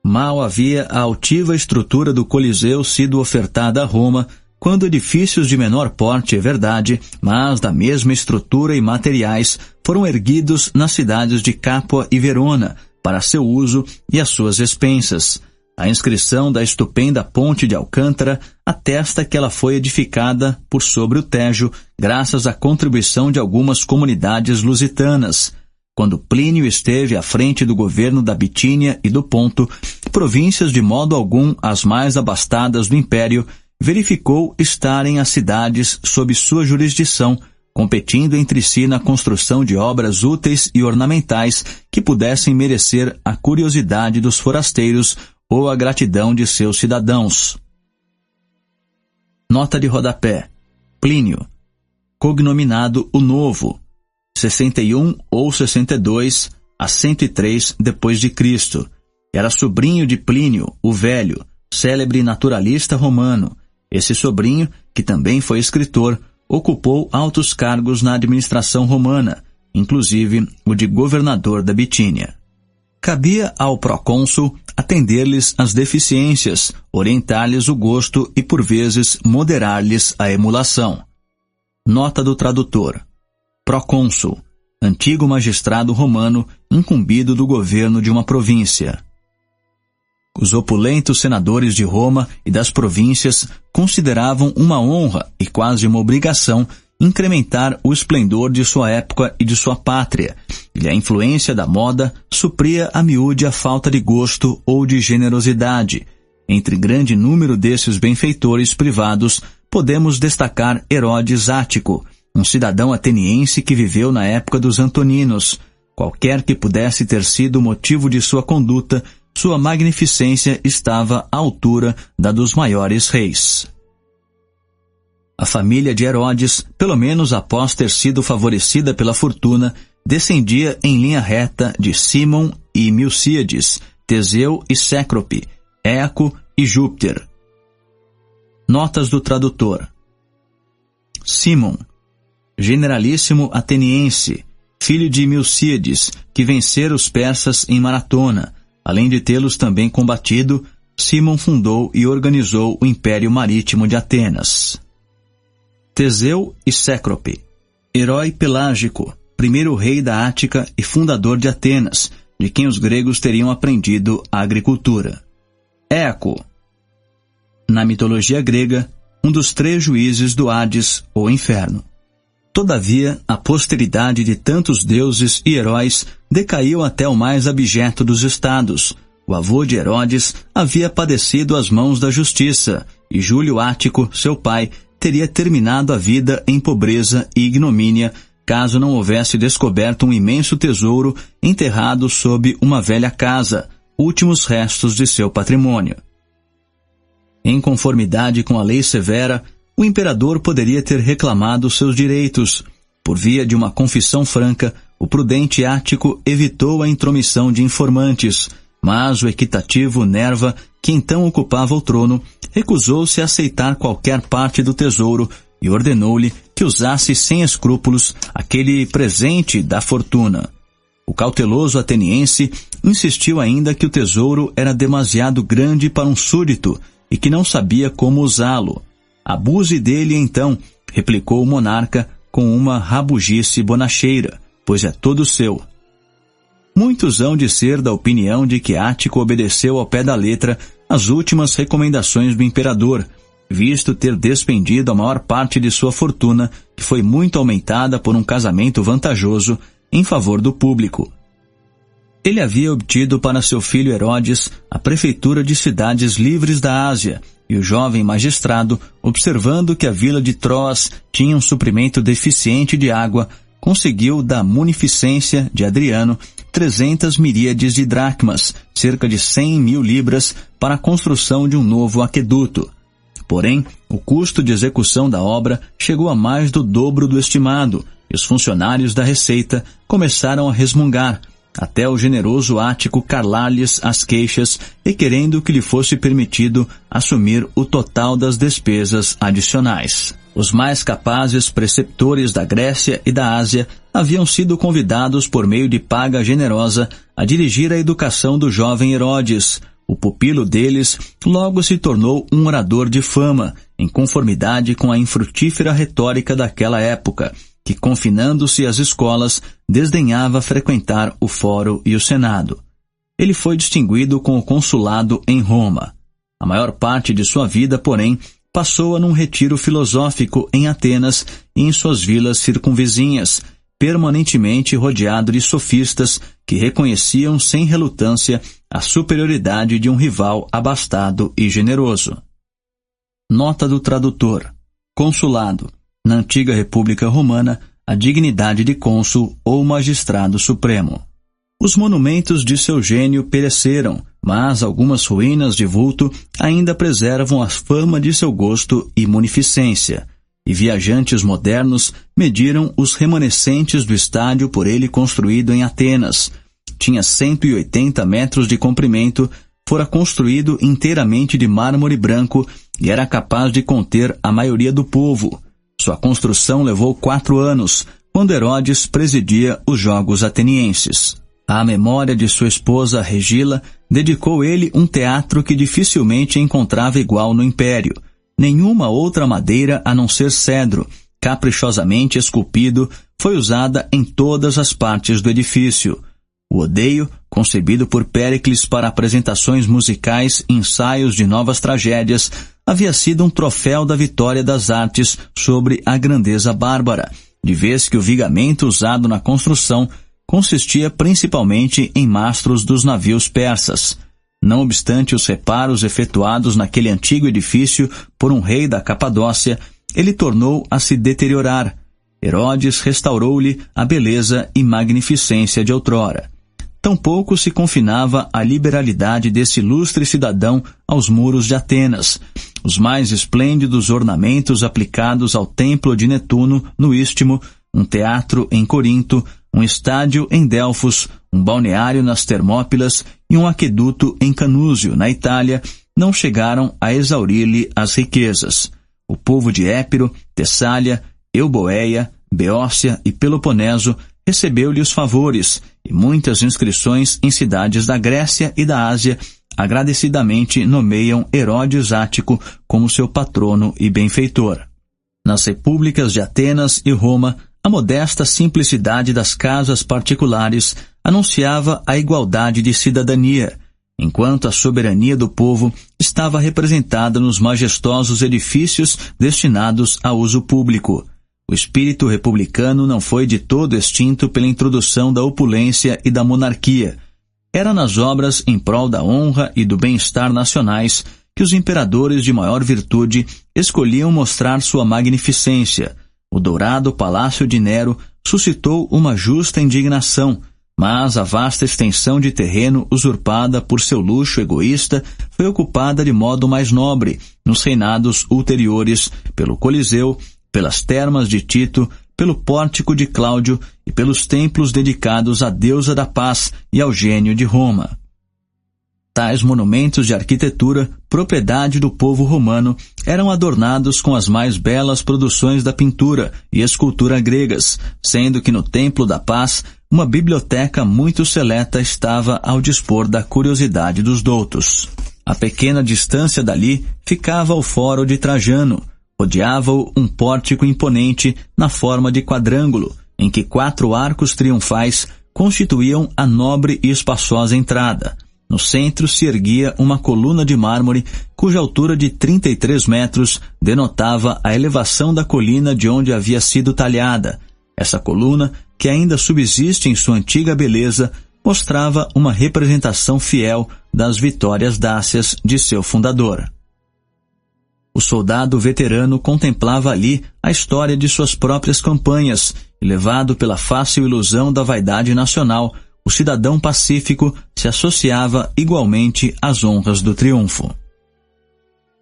Mal havia a altiva estrutura do Coliseu sido ofertada a Roma, quando edifícios de menor porte, é verdade, mas da mesma estrutura e materiais, foram erguidos nas cidades de Capua e Verona, para seu uso e as suas expensas. A inscrição da estupenda ponte de Alcântara atesta que ela foi edificada por sobre o Tejo, graças à contribuição de algumas comunidades lusitanas. Quando Plínio esteve à frente do governo da Bitínia e do Ponto, províncias de modo algum as mais abastadas do império, verificou estarem as cidades sob sua jurisdição, competindo entre si na construção de obras úteis e ornamentais que pudessem merecer a curiosidade dos forasteiros ou a gratidão de seus cidadãos. Nota de rodapé. Plínio, cognominado o Novo, 61 ou 62 a 103 depois de Cristo. Era sobrinho de Plínio, o Velho, célebre naturalista romano. Esse sobrinho, que também foi escritor, ocupou altos cargos na administração romana, inclusive o de governador da Bitínia. Cabia ao procônsul atender-lhes as deficiências, orientar-lhes o gosto e, por vezes, moderar-lhes a emulação. Nota do tradutor. Procônsul, antigo magistrado romano incumbido do governo de uma província. Os opulentos senadores de Roma e das províncias consideravam uma honra e quase uma obrigação incrementar o esplendor de sua época e de sua pátria, e a influência da moda supria a miúde a falta de gosto ou de generosidade. Entre grande número desses benfeitores privados, podemos destacar Herodes Ático, um cidadão ateniense que viveu na época dos Antoninos. Qualquer que pudesse ter sido o motivo de sua conduta, sua magnificência estava à altura da dos maiores reis. A família de Herodes, pelo menos após ter sido favorecida pela fortuna, descendia em linha reta de Símon e Milcíades, Teseu e Cécrope, Éaco e Júpiter. Notas do tradutor. Símon, generalíssimo ateniense, filho de Milcíades, que vencera os persas em Maratona. Além de tê-los também combatido, Símon fundou e organizou o Império Marítimo de Atenas. Teseu e Cécrope, herói pelágico, primeiro rei da Ática e fundador de Atenas, de quem os gregos teriam aprendido a agricultura. Éaco, na mitologia grega, um dos 3 juízes do Hades, ou inferno. Todavia, a posteridade de tantos deuses e heróis decaiu até o mais abjeto dos estados. O avô de Herodes havia padecido as mãos da justiça, e Júlio Ático, seu pai, teria terminado a vida em pobreza e ignomínia, caso não houvesse descoberto um imenso tesouro enterrado sob uma velha casa, últimos restos de seu patrimônio. Em conformidade com a lei severa, o imperador poderia ter reclamado seus direitos. Por via de uma confissão franca, o prudente Ático evitou a intromissão de informantes, mas o equitativo Nerva, que então ocupava o trono, recusou-se a aceitar qualquer parte do tesouro e ordenou-lhe que usasse sem escrúpulos aquele presente da fortuna. O cauteloso ateniense insistiu ainda que o tesouro era demasiado grande para um súdito e que não sabia como usá-lo. Abuse dele então, replicou o monarca com uma rabugice bonacheira, pois é todo seu. Muitos hão de ser da opinião de que Ático obedeceu ao pé da letra as últimas recomendações do imperador, visto ter despendido a maior parte de sua fortuna, que foi muito aumentada por um casamento vantajoso, em favor do público. Ele havia obtido para seu filho Herodes a prefeitura de cidades livres da Ásia, e o jovem magistrado, observando que a vila de Troas tinha um suprimento deficiente de água, conseguiu da munificência de Adriano 300 miríades de dracmas, cerca de 100.000 libras, para a construção de um novo aqueduto. Porém, o custo de execução da obra chegou a mais do dobro do estimado, e os funcionários da Receita começaram a resmungar, até o generoso Ático calar-lhes as queixas, requerendo que lhe fosse permitido assumir o total das despesas adicionais. Os mais capazes preceptores da Grécia e da Ásia haviam sido convidados por meio de paga generosa a dirigir a educação do jovem Herodes. O pupilo deles logo se tornou um orador de fama, em conformidade com a infrutífera retórica daquela época, que, confinando-se às escolas, desdenhava frequentar o fórum e o senado. Ele foi distinguido com o consulado em Roma. A maior parte de sua vida, porém, passou-a num retiro filosófico em Atenas e em suas vilas circunvizinhas, permanentemente rodeado de sofistas que reconheciam sem relutância a superioridade de um rival abastado e generoso. Nota do tradutor. Consulado. Na antiga República Romana, a dignidade de cônsul ou magistrado supremo. Os monumentos de seu gênio pereceram, mas algumas ruínas de vulto ainda preservam a fama de seu gosto e munificência, e viajantes modernos mediram os remanescentes do estádio por ele construído em Atenas. Tinha 180 metros de comprimento, fora construído inteiramente de mármore branco e era capaz de conter a maioria do povo. Sua construção levou 4 anos, quando Herodes presidia os Jogos Atenienses. À memória de sua esposa Regila, dedicou ele um teatro que dificilmente encontrava igual no Império. Nenhuma outra madeira a não ser cedro, caprichosamente esculpido, foi usada em todas as partes do edifício. O odeio, concebido por Péricles para apresentações musicais e ensaios de novas tragédias, havia sido um troféu da vitória das artes sobre a grandeza bárbara, de vez que o vigamento usado na construção consistia principalmente em mastros dos navios persas. Não obstante os reparos efetuados naquele antigo edifício por um rei da Capadócia, ele tornou a se deteriorar. Herodes restaurou-lhe a beleza e magnificência de outrora. Tampouco se confinava a liberalidade desse ilustre cidadão aos muros de Atenas. Os mais esplêndidos ornamentos aplicados ao templo de Netuno, no Istmo, um teatro em Corinto, um estádio em Delfos, um balneário nas Termópilas e um aqueduto em Canúzio, na Itália, não chegaram a exaurir-lhe as riquezas. O povo de Épiro, Tessália, Euboéia, Beócia e Peloponeso recebeu-lhe os favores, e muitas inscrições em cidades da Grécia e da Ásia agradecidamente nomeiam Herodes Ático como seu patrono e benfeitor. Nas repúblicas de Atenas e Roma, a modesta simplicidade das casas particulares anunciava a igualdade de cidadania, enquanto a soberania do povo estava representada nos majestosos edifícios destinados a uso público. O espírito republicano não foi de todo extinto pela introdução da opulência e da monarquia. Era nas obras em prol da honra e do bem-estar nacionais que os imperadores de maior virtude escolhiam mostrar sua magnificência. O dourado palácio de Nero suscitou uma justa indignação, mas a vasta extensão de terreno usurpada por seu luxo egoísta foi ocupada de modo mais nobre nos reinados ulteriores pelo Coliseu, pelas termas de Tito, pelo pórtico de Cláudio e pelos templos dedicados à deusa da paz e ao gênio de Roma. Tais monumentos de arquitetura, propriedade do povo romano, eram adornados com as mais belas produções da pintura e escultura gregas, sendo que no Templo da Paz, uma biblioteca muito seleta estava ao dispor da curiosidade dos doutos. A pequena distância dali ficava o Fórum de Trajano. Rodeava-o um pórtico imponente na forma de quadrângulo, em que 4 arcos triunfais constituíam a nobre e espaçosa entrada. No centro se erguia uma coluna de mármore, cuja altura de 33 metros denotava a elevação da colina de onde havia sido talhada. Essa coluna, que ainda subsiste em sua antiga beleza, mostrava uma representação fiel das vitórias dácias de seu fundador. O soldado veterano contemplava ali a história de suas próprias campanhas, e levado pela fácil ilusão da vaidade nacional, o cidadão pacífico se associava igualmente às honras do triunfo.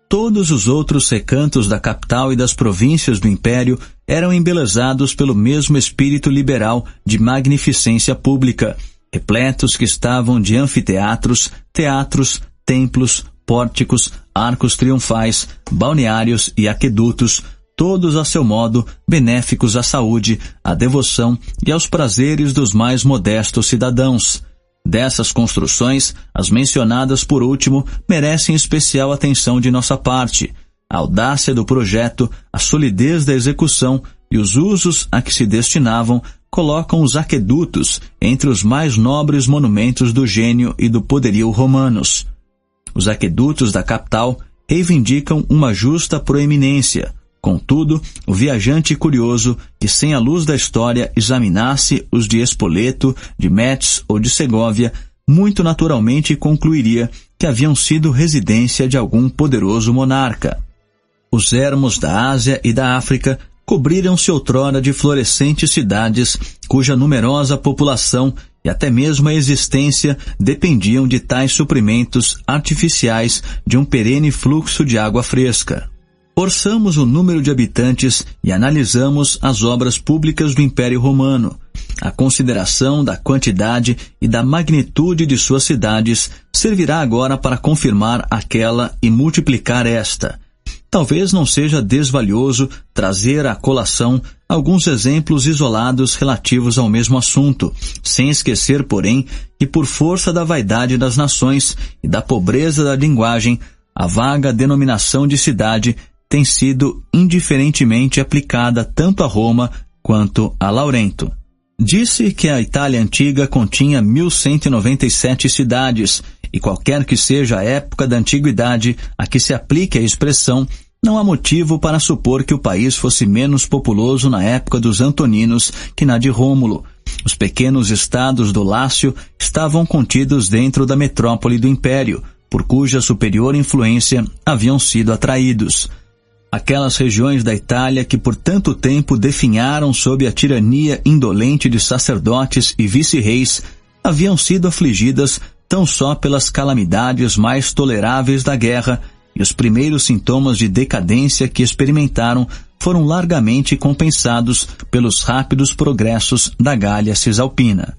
Todos os outros recantos da capital e das províncias do império eram embelezados pelo mesmo espírito liberal de magnificência pública, repletos que estavam de anfiteatros, teatros, templos, pórticos, arcos triunfais, balneários e aquedutos, todos a seu modo benéficos à saúde, à devoção e aos prazeres dos mais modestos cidadãos. Dessas construções, as mencionadas por último merecem especial atenção de nossa parte. A audácia do projeto, a solidez da execução e os usos a que se destinavam colocam os aquedutos entre os mais nobres monumentos do gênio e do poderio romanos. Os aquedutos da capital reivindicam uma justa proeminência. Contudo, o viajante curioso que sem a luz da história examinasse os de Espoleto, de Metz ou de Segóvia, muito naturalmente concluiria que haviam sido residência de algum poderoso monarca. Os ermos da Ásia e da África cobriram-se outrora de florescentes cidades cuja numerosa população e até mesmo a existência dependiam de tais suprimentos artificiais de um perene fluxo de água fresca. Orçamos o número de habitantes e analisamos as obras públicas do Império Romano. A consideração da quantidade e da magnitude de suas cidades servirá agora para confirmar aquela e multiplicar esta. Talvez não seja desvalioso trazer à colação alguns exemplos isolados relativos ao mesmo assunto, sem esquecer, porém, que por força da vaidade das nações e da pobreza da linguagem, a vaga denominação de cidade tem sido indiferentemente aplicada tanto a Roma quanto a Laurento. Disse que a Itália antiga continha 1197 cidades e qualquer que seja a época da antiguidade a que se aplique a expressão, não há motivo para supor que o país fosse menos populoso na época dos Antoninos que na de Rômulo. Os pequenos estados do Lácio estavam contidos dentro da metrópole do império, por cuja superior influência haviam sido atraídos. Aquelas regiões da Itália que por tanto tempo definharam sob a tirania indolente de sacerdotes e vice-reis, haviam sido afligidas tão só pelas calamidades mais toleráveis da guerra, e os primeiros sintomas de decadência que experimentaram foram largamente compensados pelos rápidos progressos da Gália Cisalpina.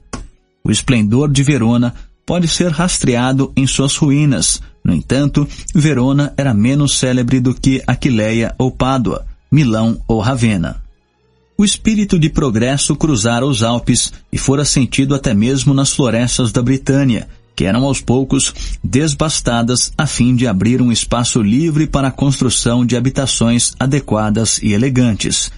O esplendor de Verona pode ser rastreado em suas ruínas. No entanto, Verona era menos célebre do que Aquileia ou Pádua, Milão ou Ravenna. O espírito de progresso cruzara os Alpes e fora sentido até mesmo nas florestas da Britânia, que eram aos poucos desbastadas a fim de abrir um espaço livre para a construção de habitações adequadas e elegantes.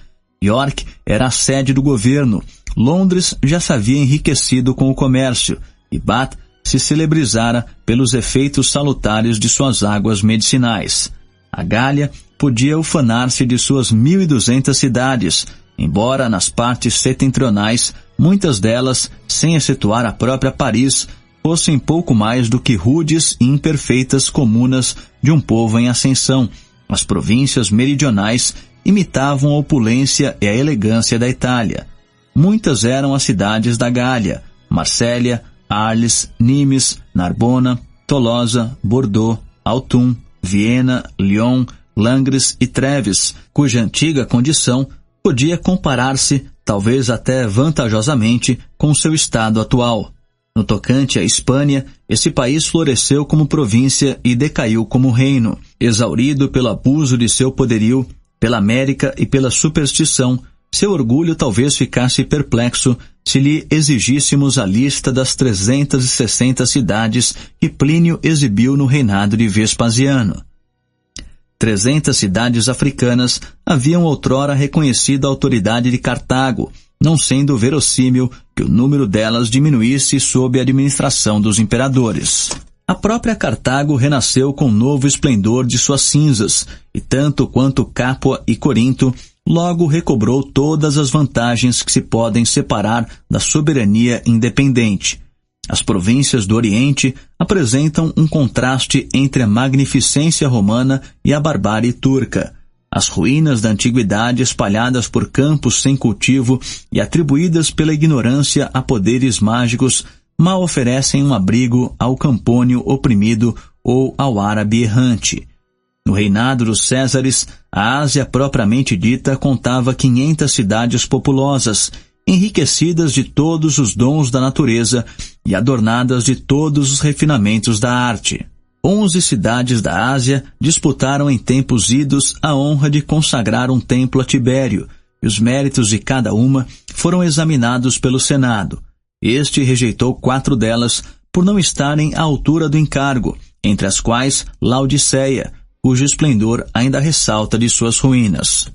York era a sede do governo, Londres já se havia enriquecido com o comércio, e Bath se celebrizara pelos efeitos salutares de suas águas medicinais. A Gália podia ufanar-se de suas 1.200 cidades, embora nas partes setentrionais, muitas delas, sem excetuar a própria Paris, fossem pouco mais do que rudes e imperfeitas comunas de um povo em ascensão. As províncias meridionais imitavam a opulência e a elegância da Itália. Muitas eram as cidades da Gália: Marsella, Arles, Nimes, Narbona, Tolosa, Bordeaux, Autun, Viena, Lyon, Langres e Treves, cuja antiga condição podia comparar-se, talvez até vantajosamente, com seu estado atual. No tocante à Hispânia, esse país floresceu como província e decaiu como reino. Exaurido pelo abuso de seu poderio, pela América e pela superstição, seu orgulho talvez ficasse perplexo se lhe exigíssemos a lista das 360 cidades que Plínio exibiu no reinado de Vespasiano. 300 cidades africanas haviam outrora reconhecido a autoridade de Cartago, não sendo verossímil que o número delas diminuísse sob a administração dos imperadores. A própria Cartago renasceu com novo esplendor de suas cinzas, e tanto quanto Capua e Corinto, logo recobrou todas as vantagens que se podem separar da soberania independente. As províncias do Oriente apresentam um contraste entre a magnificência romana e a barbárie turca. As ruínas da antiguidade espalhadas por campos sem cultivo e atribuídas pela ignorância a poderes mágicos mal oferecem um abrigo ao campônio oprimido ou ao árabe errante. No reinado dos Césares, a Ásia propriamente dita contava 500 cidades populosas, enriquecidas de todos os dons da natureza e adornadas de todos os refinamentos da arte. 11 cidades da Ásia disputaram em tempos idos a honra de consagrar um templo a Tibério, e os méritos de cada uma foram examinados pelo Senado. Este rejeitou 4 delas por não estarem à altura do encargo, entre as quais Laodiceia, cujo esplendor ainda ressalta de suas ruínas.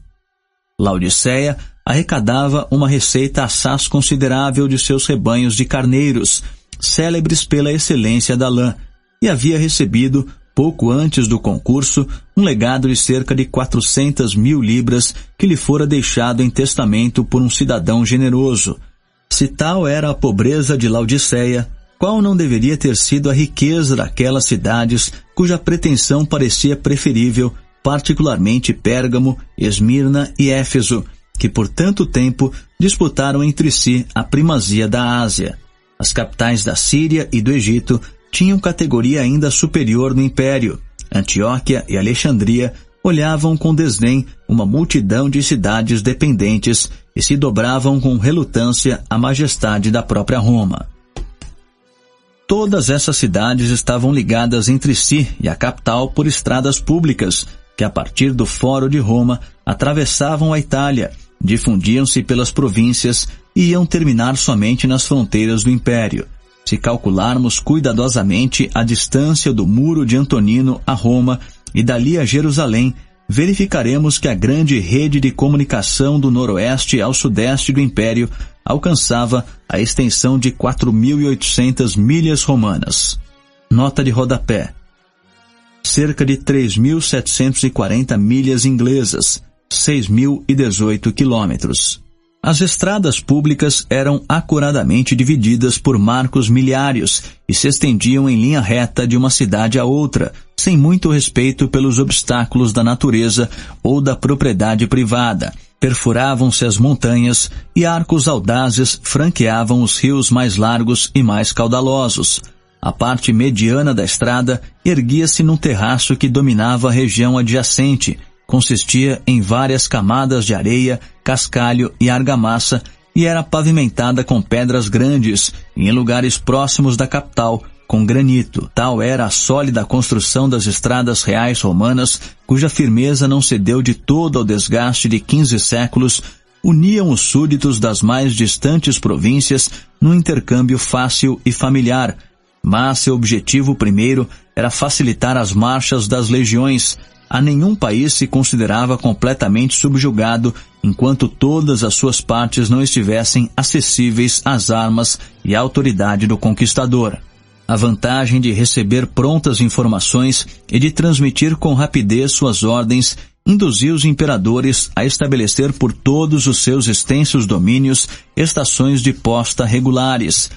Laodiceia arrecadava uma receita assaz considerável de seus rebanhos de carneiros, célebres pela excelência da lã, e havia recebido, pouco antes do concurso, um legado de cerca de 400.000 libras que lhe fora deixado em testamento por um cidadão generoso. Se tal era a pobreza de Laodiceia, qual não deveria ter sido a riqueza daquelas cidades cuja pretensão parecia preferível, particularmente Pérgamo, Esmirna e Éfeso, que por tanto tempo disputaram entre si a primazia da Ásia. As capitais da Síria e do Egito tinham categoria ainda superior no império. Antioquia e Alexandria olhavam com desdém uma multidão de cidades dependentes e se dobravam com relutância à majestade da própria Roma. Todas essas cidades estavam ligadas entre si e a capital por estradas públicas, que a partir do Fórum de Roma atravessavam a Itália, difundiam-se pelas províncias e iam terminar somente nas fronteiras do império. Se calcularmos cuidadosamente a distância do Muro de Antonino a Roma e dali a Jerusalém, verificaremos que a grande rede de comunicação do noroeste ao sudeste do Império alcançava a extensão de 4.800 milhas romanas. Nota de rodapé. Cerca de 3.740 milhas inglesas, 6.018 quilômetros. As estradas públicas eram acuradamente divididas por marcos miliários e se estendiam em linha reta de uma cidade a outra, sem muito respeito pelos obstáculos da natureza ou da propriedade privada. Perfuravam-se as montanhas e arcos audazes franqueavam os rios mais largos e mais caudalosos. A parte mediana da estrada erguia-se num terraço que dominava a região adjacente. Consistia em várias camadas de areia, cascalho e argamassa e era pavimentada com pedras grandes e em lugares próximos da capital, com granito. Tal era a sólida construção das estradas reais romanas, cuja firmeza não cedeu de todo ao desgaste de 15 séculos, uniam os súditos das mais distantes províncias num intercâmbio fácil e familiar, mas seu objetivo primeiro era facilitar as marchas das legiões. A nenhum país se considerava completamente subjugado enquanto todas as suas partes não estivessem acessíveis às armas e à autoridade do conquistador. A vantagem de receber prontas informações e de transmitir com rapidez suas ordens induziu os imperadores a estabelecer por todos os seus extensos domínios estações de posta regulares.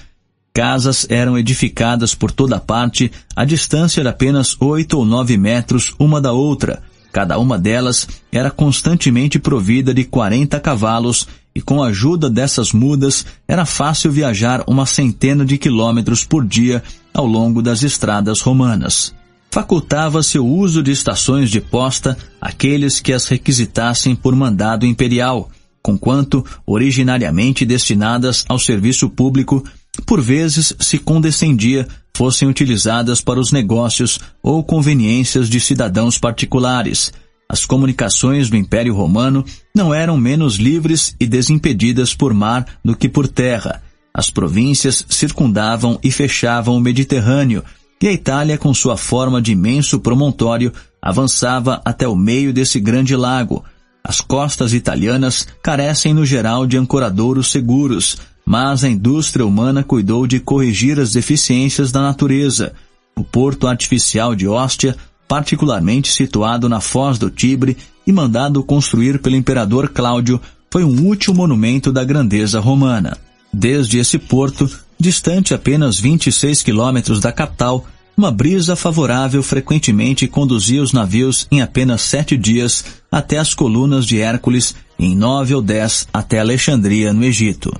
Casas eram edificadas por toda parte, a distância de apenas 8 ou 9 metros uma da outra. Cada uma delas era constantemente provida de 40 cavalos e com a ajuda dessas mudas era fácil viajar uma centena de quilômetros por dia ao longo das estradas romanas. Facultava-se o uso de estações de posta àqueles que as requisitassem por mandado imperial, conquanto originariamente destinadas ao serviço público, por vezes se condescendia fossem utilizadas para os negócios ou conveniências de cidadãos particulares. As comunicações do Império Romano não eram menos livres e desimpedidas por mar do que por terra. As províncias circundavam e fechavam o Mediterrâneo, e a Itália, com sua forma de imenso promontório, avançava até o meio desse grande lago. As costas italianas carecem no geral de ancoradouros seguros, mas a indústria humana cuidou de corrigir as deficiências da natureza. O porto artificial de Ostia, particularmente situado na foz do Tibre e mandado construir pelo imperador Cláudio, foi um útil monumento da grandeza romana. Desde esse porto, distante apenas 26 quilômetros da capital, uma brisa favorável frequentemente conduzia os navios em apenas 7 dias até as colunas de Hércules e em 9 ou 10 até Alexandria, no Egito.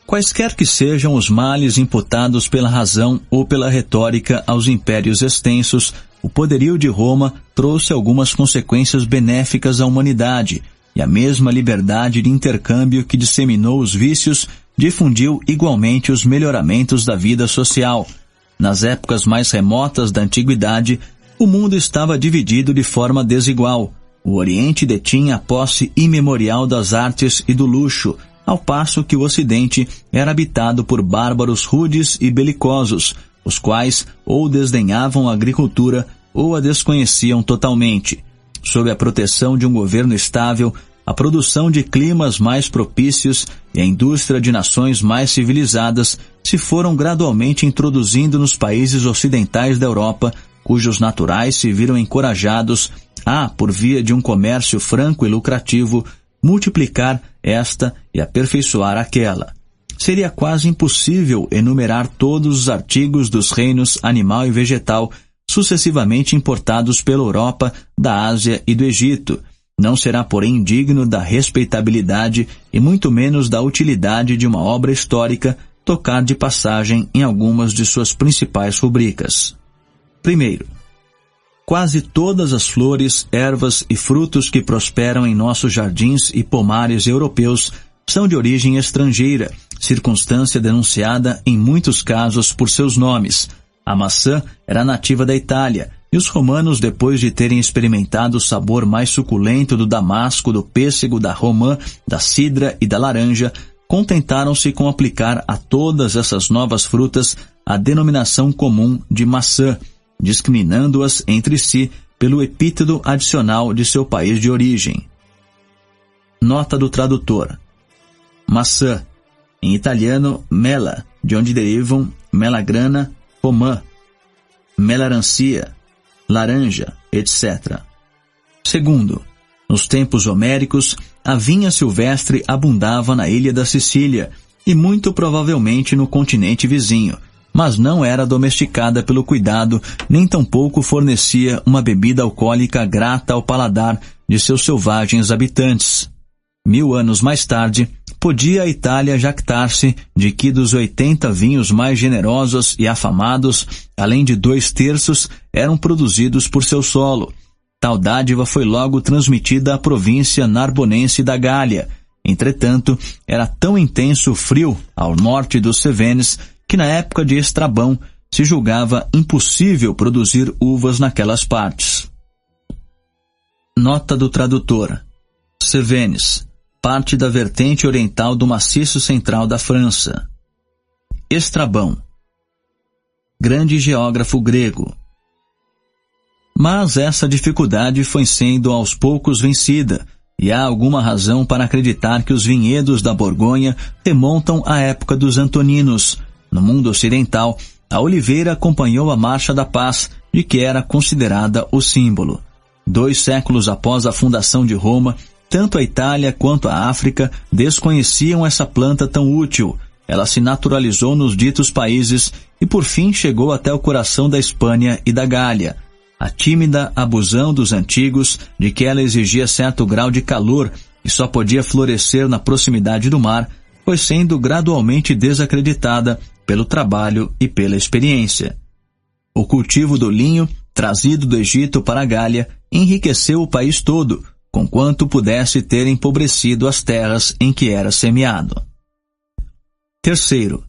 Quaisquer que sejam os males imputados pela razão ou pela retórica aos impérios extensos, o poderio de Roma trouxe algumas consequências benéficas à humanidade, e a mesma liberdade de intercâmbio que disseminou os vícios difundiu igualmente os melhoramentos da vida social. Nas épocas mais remotas da antiguidade, o mundo estava dividido de forma desigual. O Oriente detinha a posse imemorial das artes e do luxo, ao passo que o Ocidente era habitado por bárbaros rudes e belicosos, os quais ou desdenhavam a agricultura ou a desconheciam totalmente. Sob a proteção de um governo estável, a produção de climas mais propícios e a indústria de nações mais civilizadas se foram gradualmente introduzindo nos países ocidentais da Europa, cujos naturais se viram encorajados a, por via de um comércio franco e lucrativo, multiplicar esta e aperfeiçoar aquela. Seria quase impossível enumerar todos os artigos dos reinos animal e vegetal sucessivamente importados pela Europa, da Ásia e do Egito. Não será, porém, digno da respeitabilidade e muito menos da utilidade de uma obra histórica tocar de passagem em algumas de suas principais rubricas. Primeiro, quase todas as flores, ervas e frutos que prosperam em nossos jardins e pomares europeus são de origem estrangeira, circunstância denunciada em muitos casos por seus nomes. A maçã era nativa da Itália, e os romanos, depois de terem experimentado o sabor mais suculento do damasco, do pêssego, da romã, da cidra e da laranja, contentaram-se com aplicar a todas essas novas frutas a denominação comum de maçã, discriminando-as entre si pelo epíteto adicional de seu país de origem. Nota do tradutor. Maçã, em italiano mela, de onde derivam melagrana, romã. melancia, laranja, etc. Segundo, nos tempos homéricos, a vinha silvestre abundava na ilha da Sicília e muito provavelmente no continente vizinho, mas não era domesticada pelo cuidado, nem tampouco fornecia uma bebida alcoólica grata ao paladar de seus selvagens habitantes. 1000 anos mais tarde, podia a Itália jactar-se de que dos 80 vinhos mais generosos e afamados, além de 2/3 eram produzidos por seu solo. Tal dádiva foi logo transmitida à província narbonense da Gália. Entretanto, era tão intenso o frio ao norte dos Cevenes que na época de Estrabão se julgava impossível produzir uvas naquelas partes. Nota do tradutor. Cevenes, parte da vertente oriental do maciço central da França. Estrabão, grande geógrafo grego. Mas essa dificuldade foi sendo aos poucos vencida, e há alguma razão para acreditar que os vinhedos da Borgonha remontam à época dos Antoninos. No mundo ocidental, a oliveira acompanhou a Marcha da Paz, de que era considerada o símbolo. 2 séculos após a fundação de Roma, tanto a Itália quanto a África desconheciam essa planta tão útil. Ela se naturalizou nos ditos países e por fim chegou até o coração da Espanha e da Gália. A tímida abusão dos antigos de que ela exigia certo grau de calor e só podia florescer na proximidade do mar foi sendo gradualmente desacreditada pelo trabalho e pela experiência. O cultivo do linho, trazido do Egito para a Gália, enriqueceu o país todo, conquanto pudesse ter empobrecido as terras em que era semeado. Terceiro,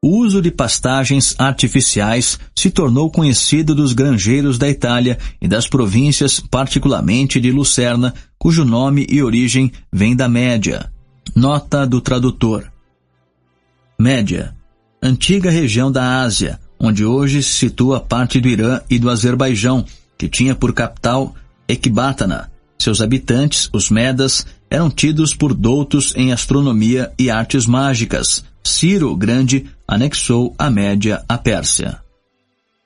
o uso de pastagens artificiais se tornou conhecido dos granjeiros da Itália e das províncias, particularmente de Lucerna, cujo nome e origem vem da Média. Nota do tradutor. Média, antiga região da Ásia, onde hoje se situa parte do Irã e do Azerbaijão, que tinha por capital Ecbátana. Seus habitantes, os Medas, eram tidos por doutos em astronomia e artes mágicas. Ciro o Grande anexou a Média à Pérsia.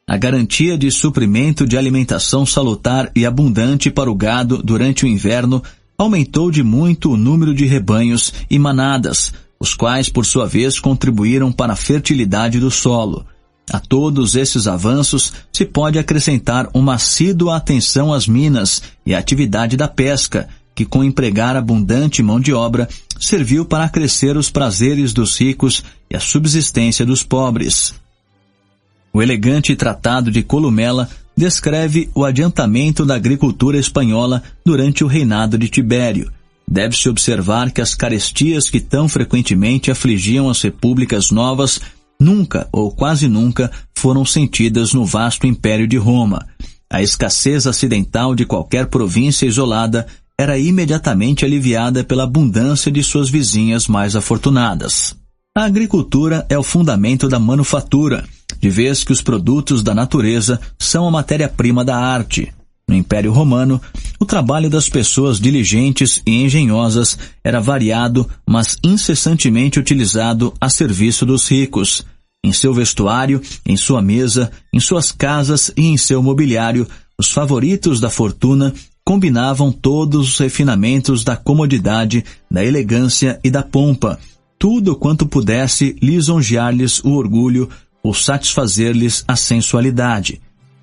A garantia de suprimento de alimentação salutar e abundante para o gado durante o inverno aumentou de muito o número de rebanhos e manadas, os quais, por sua vez, contribuíram para a fertilidade do solo. A todos esses avanços se pode acrescentar uma assídua atenção às minas e à atividade da pesca, que com empregar abundante mão de obra, serviu para acrescer os prazeres dos ricos e a subsistência dos pobres. O elegante tratado de Columela descreve o adiantamento da agricultura espanhola durante o reinado de Tibério. Deve-se observar que as carestias que tão frequentemente afligiam as repúblicas novas nunca ou quase nunca foram sentidas no vasto império de Roma. A escassez acidental de qualquer província isolada era imediatamente aliviada pela abundância de suas vizinhas mais afortunadas. A agricultura é o fundamento da manufatura, de vez que os produtos da natureza são a matéria-prima da arte. No Império Romano, o trabalho das pessoas diligentes e engenhosas era variado, mas incessantemente utilizado a serviço dos ricos. Em seu vestuário, em sua mesa, em suas casas e em seu mobiliário, os favoritos da fortuna combinavam todos os refinamentos da comodidade, da elegância e da pompa, tudo quanto pudesse lisonjear-lhes o orgulho ou satisfazer-lhes a sensualidade.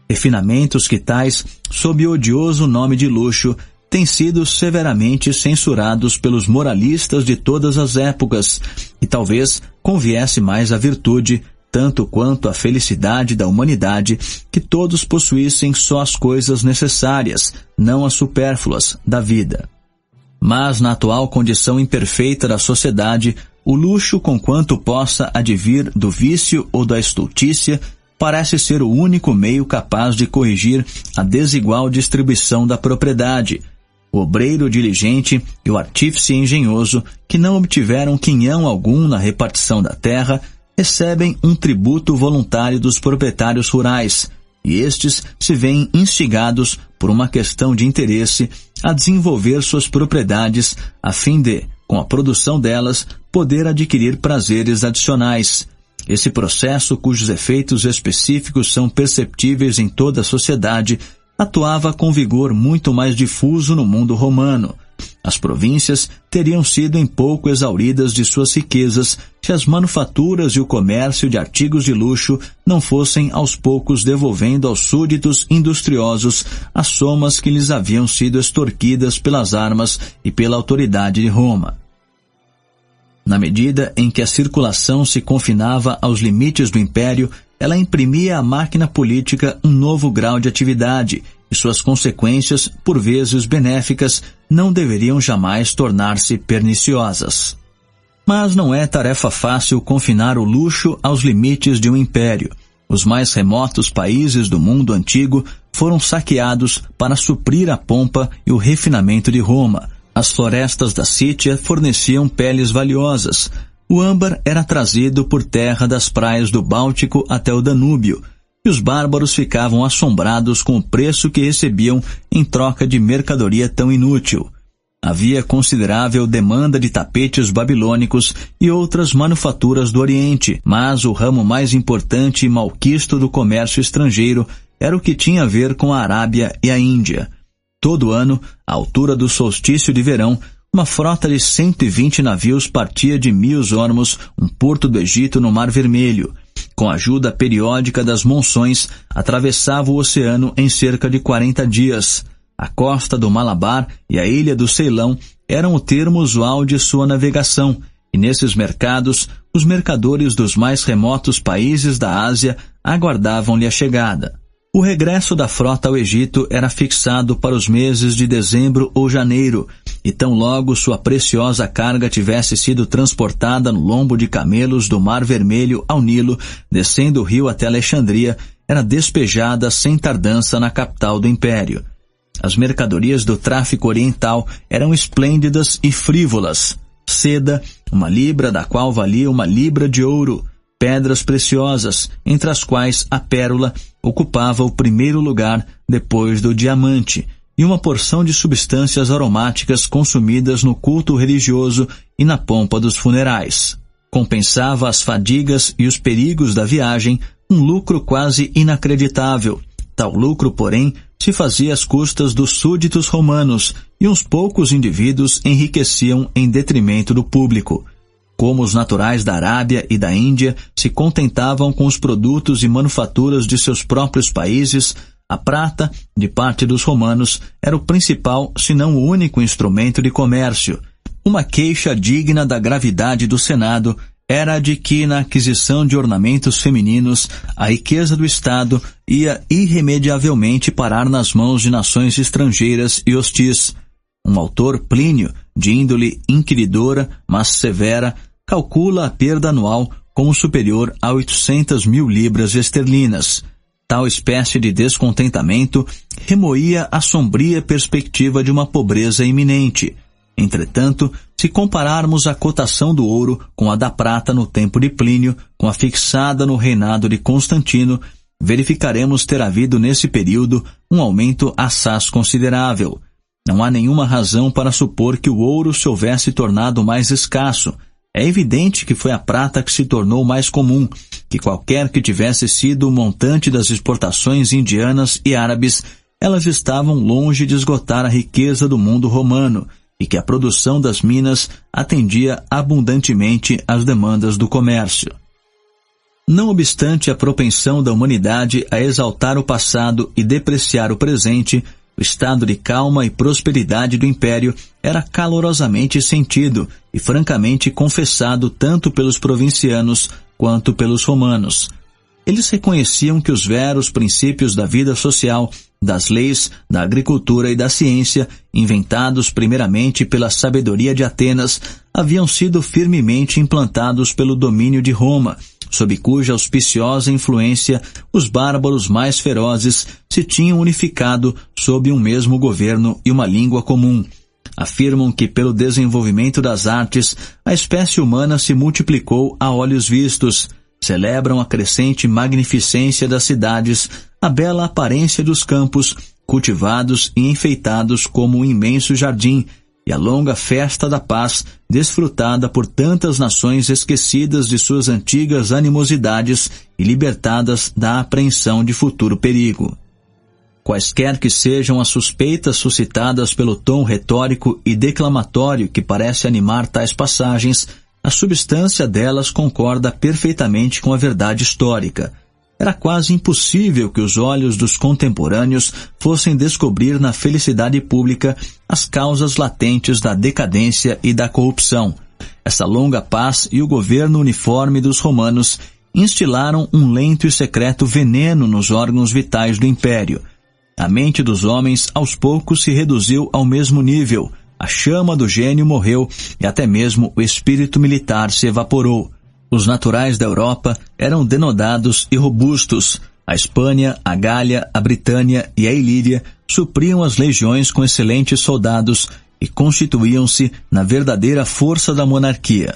Refinamentos que tais, sob o odioso nome de luxo, têm sido severamente censurados pelos moralistas de todas as épocas, e talvez conviesse mais à virtude, tanto quanto à felicidade da humanidade, que todos possuíssem só as coisas necessárias, não as supérfluas, da vida. Mas na atual condição imperfeita da sociedade, o luxo, conquanto possa advir do vício ou da estultícia, parece ser o único meio capaz de corrigir a desigual distribuição da propriedade. O obreiro diligente e o artífice engenhoso, que não obtiveram quinhão algum na repartição da terra, recebem um tributo voluntário dos proprietários rurais, e estes se veem instigados por uma questão de interesse a desenvolver suas propriedades a fim de, com a produção delas, poder adquirir prazeres adicionais. Esse processo, cujos efeitos específicos são perceptíveis em toda a sociedade, atuava com vigor muito mais difuso no mundo romano. As províncias teriam sido em pouco exauridas de suas riquezas se as manufaturas e o comércio de artigos de luxo não fossem aos poucos devolvendo aos súditos industriosos as somas que lhes haviam sido extorquidas pelas armas e pela autoridade de Roma. Na medida em que a circulação se confinava aos limites do império, ela imprimia à máquina política um novo grau de atividade, e suas consequências, por vezes benéficas, não deveriam jamais tornar-se perniciosas. Mas não é tarefa fácil confinar o luxo aos limites de um império. Os mais remotos países do mundo antigo foram saqueados para suprir a pompa e o refinamento de Roma. As florestas da Sítia forneciam peles valiosas. O âmbar era trazido por terra das praias do Báltico até o Danúbio, e os bárbaros ficavam assombrados com o preço que recebiam em troca de mercadoria tão inútil. Havia considerável demanda de tapetes babilônicos e outras manufaturas do Oriente, mas o ramo mais importante e malquisto do comércio estrangeiro era o que tinha a ver com a Arábia e a Índia. Todo ano, à altura do solstício de verão, uma frota de 120 navios partia de Mios Ormos, um porto do Egito no Mar Vermelho. Com a ajuda periódica das monções, atravessava o oceano em cerca de 40 dias. A costa do Malabar e a ilha do Ceilão eram o termo usual de sua navegação, e nesses mercados, os mercadores dos mais remotos países da Ásia aguardavam-lhe a chegada. O regresso da frota ao Egito era fixado para os meses de dezembro ou janeiro, e tão logo sua preciosa carga tivesse sido transportada no lombo de camelos do Mar Vermelho ao Nilo, descendo o rio até Alexandria, era despejada sem tardança na capital do Império. As mercadorias do tráfico oriental eram esplêndidas e frívolas. Seda, 1 libra da qual valia 1 libra de ouro, pedras preciosas, entre as quais a pérola ocupava o primeiro lugar depois do diamante, e uma porção de substâncias aromáticas consumidas no culto religioso e na pompa dos funerais. Compensava as fadigas e os perigos da viagem um lucro quase inacreditável. Tal lucro, porém, se fazia às custas dos súditos romanos, e uns poucos indivíduos enriqueciam em detrimento do público. Como os naturais da Arábia e da Índia se contentavam com os produtos e manufaturas de seus próprios países, a prata, de parte dos romanos, era o principal, se não o único instrumento de comércio. Uma queixa digna da gravidade do Senado era a de que, na aquisição de ornamentos femininos, a riqueza do Estado ia irremediavelmente parar nas mãos de nações estrangeiras e hostis. Um autor, Plínio, de índole inquiridora, mas severa, calcula a perda anual como superior a 800.000 libras esterlinas. Tal espécie de descontentamento remoía a sombria perspectiva de uma pobreza iminente. Entretanto, se compararmos a cotação do ouro com a da prata no tempo de Plínio, com a fixada no reinado de Constantino, verificaremos ter havido nesse período um aumento assaz considerável. Não há nenhuma razão para supor que o ouro se houvesse tornado mais escasso. É evidente que foi a prata que se tornou mais comum, que qualquer que tivesse sido o montante das exportações indianas e árabes, elas estavam longe de esgotar a riqueza do mundo romano, e que a produção das minas atendia abundantemente às demandas do comércio. Não obstante a propensão da humanidade a exaltar o passado e depreciar o presente, o estado de calma e prosperidade do Império era calorosamente sentido e francamente confessado tanto pelos provincianos quanto pelos romanos. Eles reconheciam que os veros princípios da vida social, das leis, da agricultura e da ciência, inventados primeiramente pela sabedoria de Atenas, haviam sido firmemente implantados pelo domínio de Roma, sob cuja auspiciosa influência os bárbaros mais ferozes se tinham unificado sob um mesmo governo e uma língua comum. Afirmam que pelo desenvolvimento das artes, a espécie humana se multiplicou a olhos vistos. Celebram a crescente magnificência das cidades, a bela aparência dos campos, cultivados e enfeitados como um imenso jardim, e a longa festa da paz, desfrutada por tantas nações esquecidas de suas antigas animosidades e libertadas da apreensão de futuro perigo. Quaisquer que sejam as suspeitas suscitadas pelo tom retórico e declamatório que parece animar tais passagens, a substância delas concorda perfeitamente com a verdade histórica. Era quase impossível que os olhos dos contemporâneos fossem descobrir na felicidade pública as causas latentes da decadência e da corrupção. Essa longa paz e o governo uniforme dos romanos instilaram um lento e secreto veneno nos órgãos vitais do império. A mente dos homens aos poucos se reduziu ao mesmo nível, a chama do gênio morreu e até mesmo o espírito militar se evaporou. Os naturais da Europa eram denodados e robustos. A Espanha, a Gália, a Britânia e a Ilíria supriam as legiões com excelentes soldados e constituíam-se na verdadeira força da monarquia.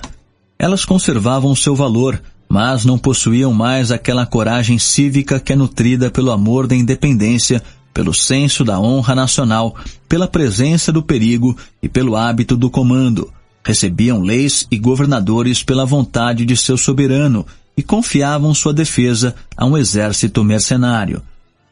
Elas conservavam seu valor, mas não possuíam mais aquela coragem cívica que é nutrida pelo amor da independência, pelo senso da honra nacional, pela presença do perigo e pelo hábito do comando. Recebiam leis e governadores pela vontade de seu soberano e confiavam sua defesa a um exército mercenário.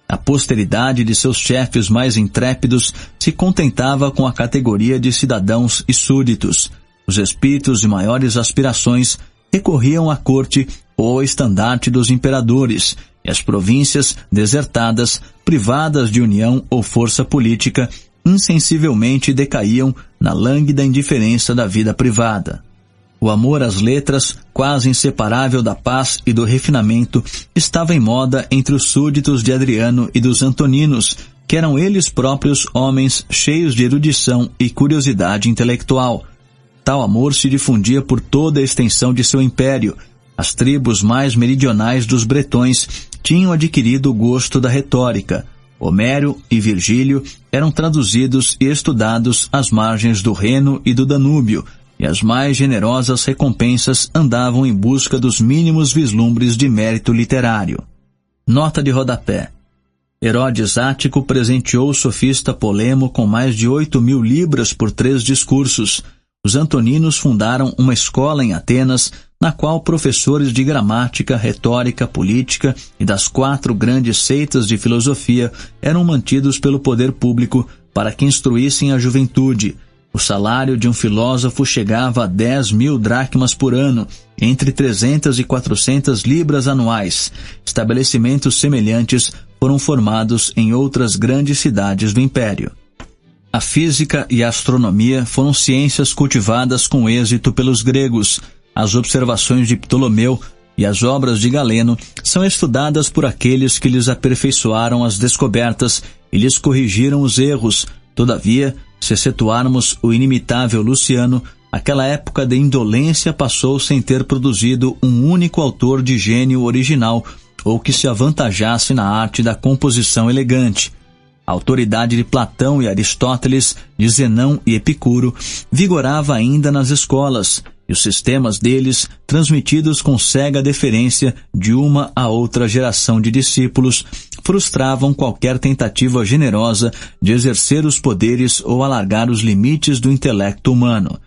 A posteridade de seus chefes mais intrépidos se contentava com a categoria de cidadãos e súditos. Os espíritos de maiores aspirações recorriam à corte ou ao estandarte dos imperadores, e as províncias desertadas, privadas de união ou força política, insensivelmente decaíam na lânguida indiferença da vida privada. O amor às letras, quase inseparável da paz e do refinamento, estava em moda entre os súditos de Adriano e dos Antoninos, que eram eles próprios homens cheios de erudição e curiosidade intelectual. Tal amor se difundia por toda a extensão de seu império. As tribos mais meridionais dos bretões tinham adquirido o gosto da retórica. Homero e Virgílio eram traduzidos e estudados às margens do Reno e do Danúbio, e as mais generosas recompensas andavam em busca dos mínimos vislumbres de mérito literário. Nota de rodapé. Herodes Ático presenteou o sofista Polemo com mais de 8.000 libras por 3 discursos. Os antoninos fundaram uma escola em Atenas, na qual professores de gramática, retórica, política e das 4 grandes seitas de filosofia eram mantidos pelo poder público para que instruíssem a juventude. O salário de um filósofo chegava a 10.000 dracmas por ano, entre 300 e 400 libras anuais. Estabelecimentos semelhantes foram formados em outras grandes cidades do império. A física e a astronomia foram ciências cultivadas com êxito pelos gregos. As observações de Ptolomeu e as obras de Galeno são estudadas por aqueles que lhes aperfeiçoaram as descobertas e lhes corrigiram os erros. Todavia, se excetuarmos o inimitável Luciano, aquela época de indolência passou sem ter produzido um único autor de gênio original ou que se avantajasse na arte da composição elegante. A autoridade de Platão e Aristóteles, de Zenão e Epicuro, vigorava ainda nas escolas, e os sistemas deles, transmitidos com cega deferência de uma a outra geração de discípulos, frustravam qualquer tentativa generosa de exercer os poderes ou alargar os limites do intelecto humano.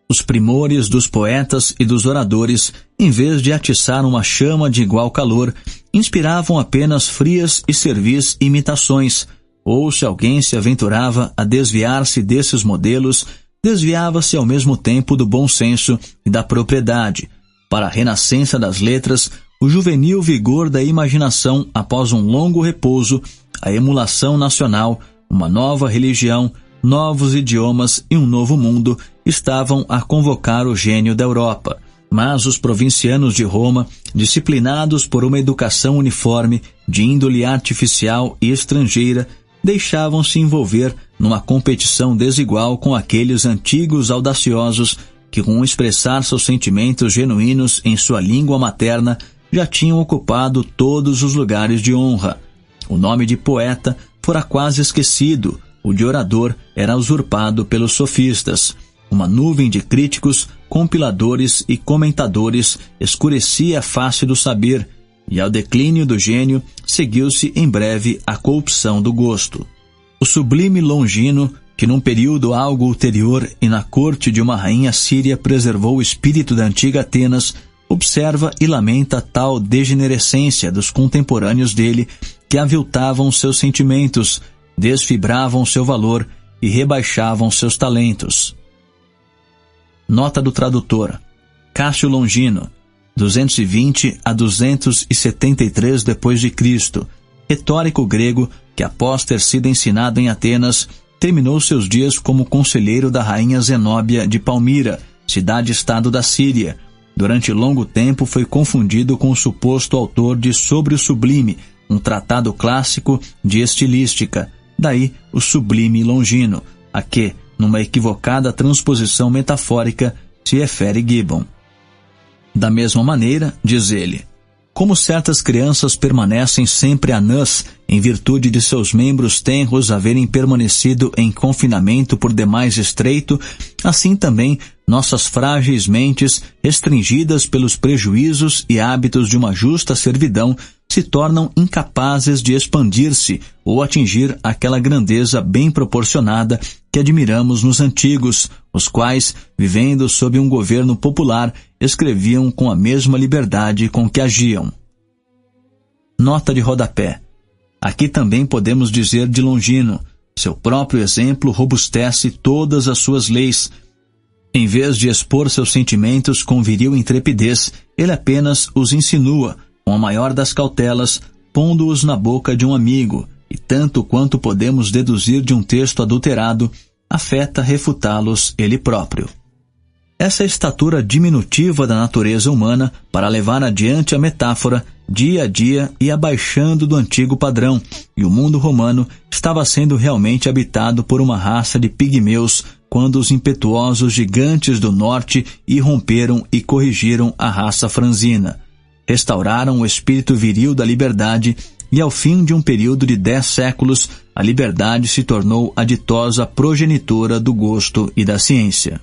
Os primores dos poetas e dos oradores, em vez de atiçar uma chama de igual calor, inspiravam apenas frias e servis imitações, ou se alguém se aventurava a desviar-se desses modelos, desviava-se ao mesmo tempo do bom senso e da propriedade. Para a renascença das letras, o juvenil vigor da imaginação após um longo repouso, a emulação nacional, uma nova religião, novos idiomas e um novo mundo estavam a convocar o gênio da Europa. Mas os provincianos de Roma, disciplinados por uma educação uniforme, de índole artificial e estrangeira, deixavam-se envolver numa competição desigual com aqueles antigos audaciosos que, com expressar seus sentimentos genuínos em sua língua materna, já tinham ocupado todos os lugares de honra. O nome de poeta fora quase esquecido, o de orador era usurpado pelos sofistas. Uma nuvem de críticos, compiladores e comentadores escurecia a face do saber, e ao declínio do gênio seguiu-se em breve a corrupção do gosto. O sublime Longino, que num período algo ulterior e na corte de uma rainha síria preservou o espírito da antiga Atenas, observa e lamenta tal degenerescência dos contemporâneos dele que aviltavam seus sentimentos, desfibravam seu valor e rebaixavam seus talentos. Nota do tradutor. Cássio Longino, 220 a 273 d.C., retórico grego que, após ter sido ensinado em Atenas, terminou seus dias como conselheiro da rainha Zenóbia de Palmira, cidade-estado da Síria. Durante longo tempo foi confundido com o suposto autor de Sobre o Sublime, um tratado clássico de estilística, daí o Sublime Longino, a que, numa equivocada transposição metafórica, se refere Gibbon. Da mesma maneira, diz ele, como certas crianças permanecem sempre anãs, em virtude de seus membros tenros haverem permanecido em confinamento por demais estreito, assim também nossas frágeis mentes, restringidas pelos prejuízos e hábitos de uma justa servidão, se tornam incapazes de expandir-se ou atingir aquela grandeza bem proporcionada que admiramos nos antigos, os quais, vivendo sob um governo popular, escreviam com a mesma liberdade com que agiam. Nota de rodapé. Aqui também podemos dizer de Longino, seu próprio exemplo robustece todas as suas leis. Em vez de expor seus sentimentos com viril intrepidez, ele apenas os insinua, com a maior das cautelas, pondo-os na boca de um amigo, e tanto quanto podemos deduzir de um texto adulterado, afeta refutá-los ele próprio. Essa estatura diminutiva da natureza humana para levar adiante a metáfora, dia a dia ia abaixando do antigo padrão, e o mundo romano estava sendo realmente habitado por uma raça de pigmeus, quando os impetuosos gigantes do norte irromperam e corrigiram a raça franzina. Restauraram o espírito viril da liberdade e, ao fim de um período de 10 séculos, a liberdade se tornou a ditosa progenitora do gosto e da ciência.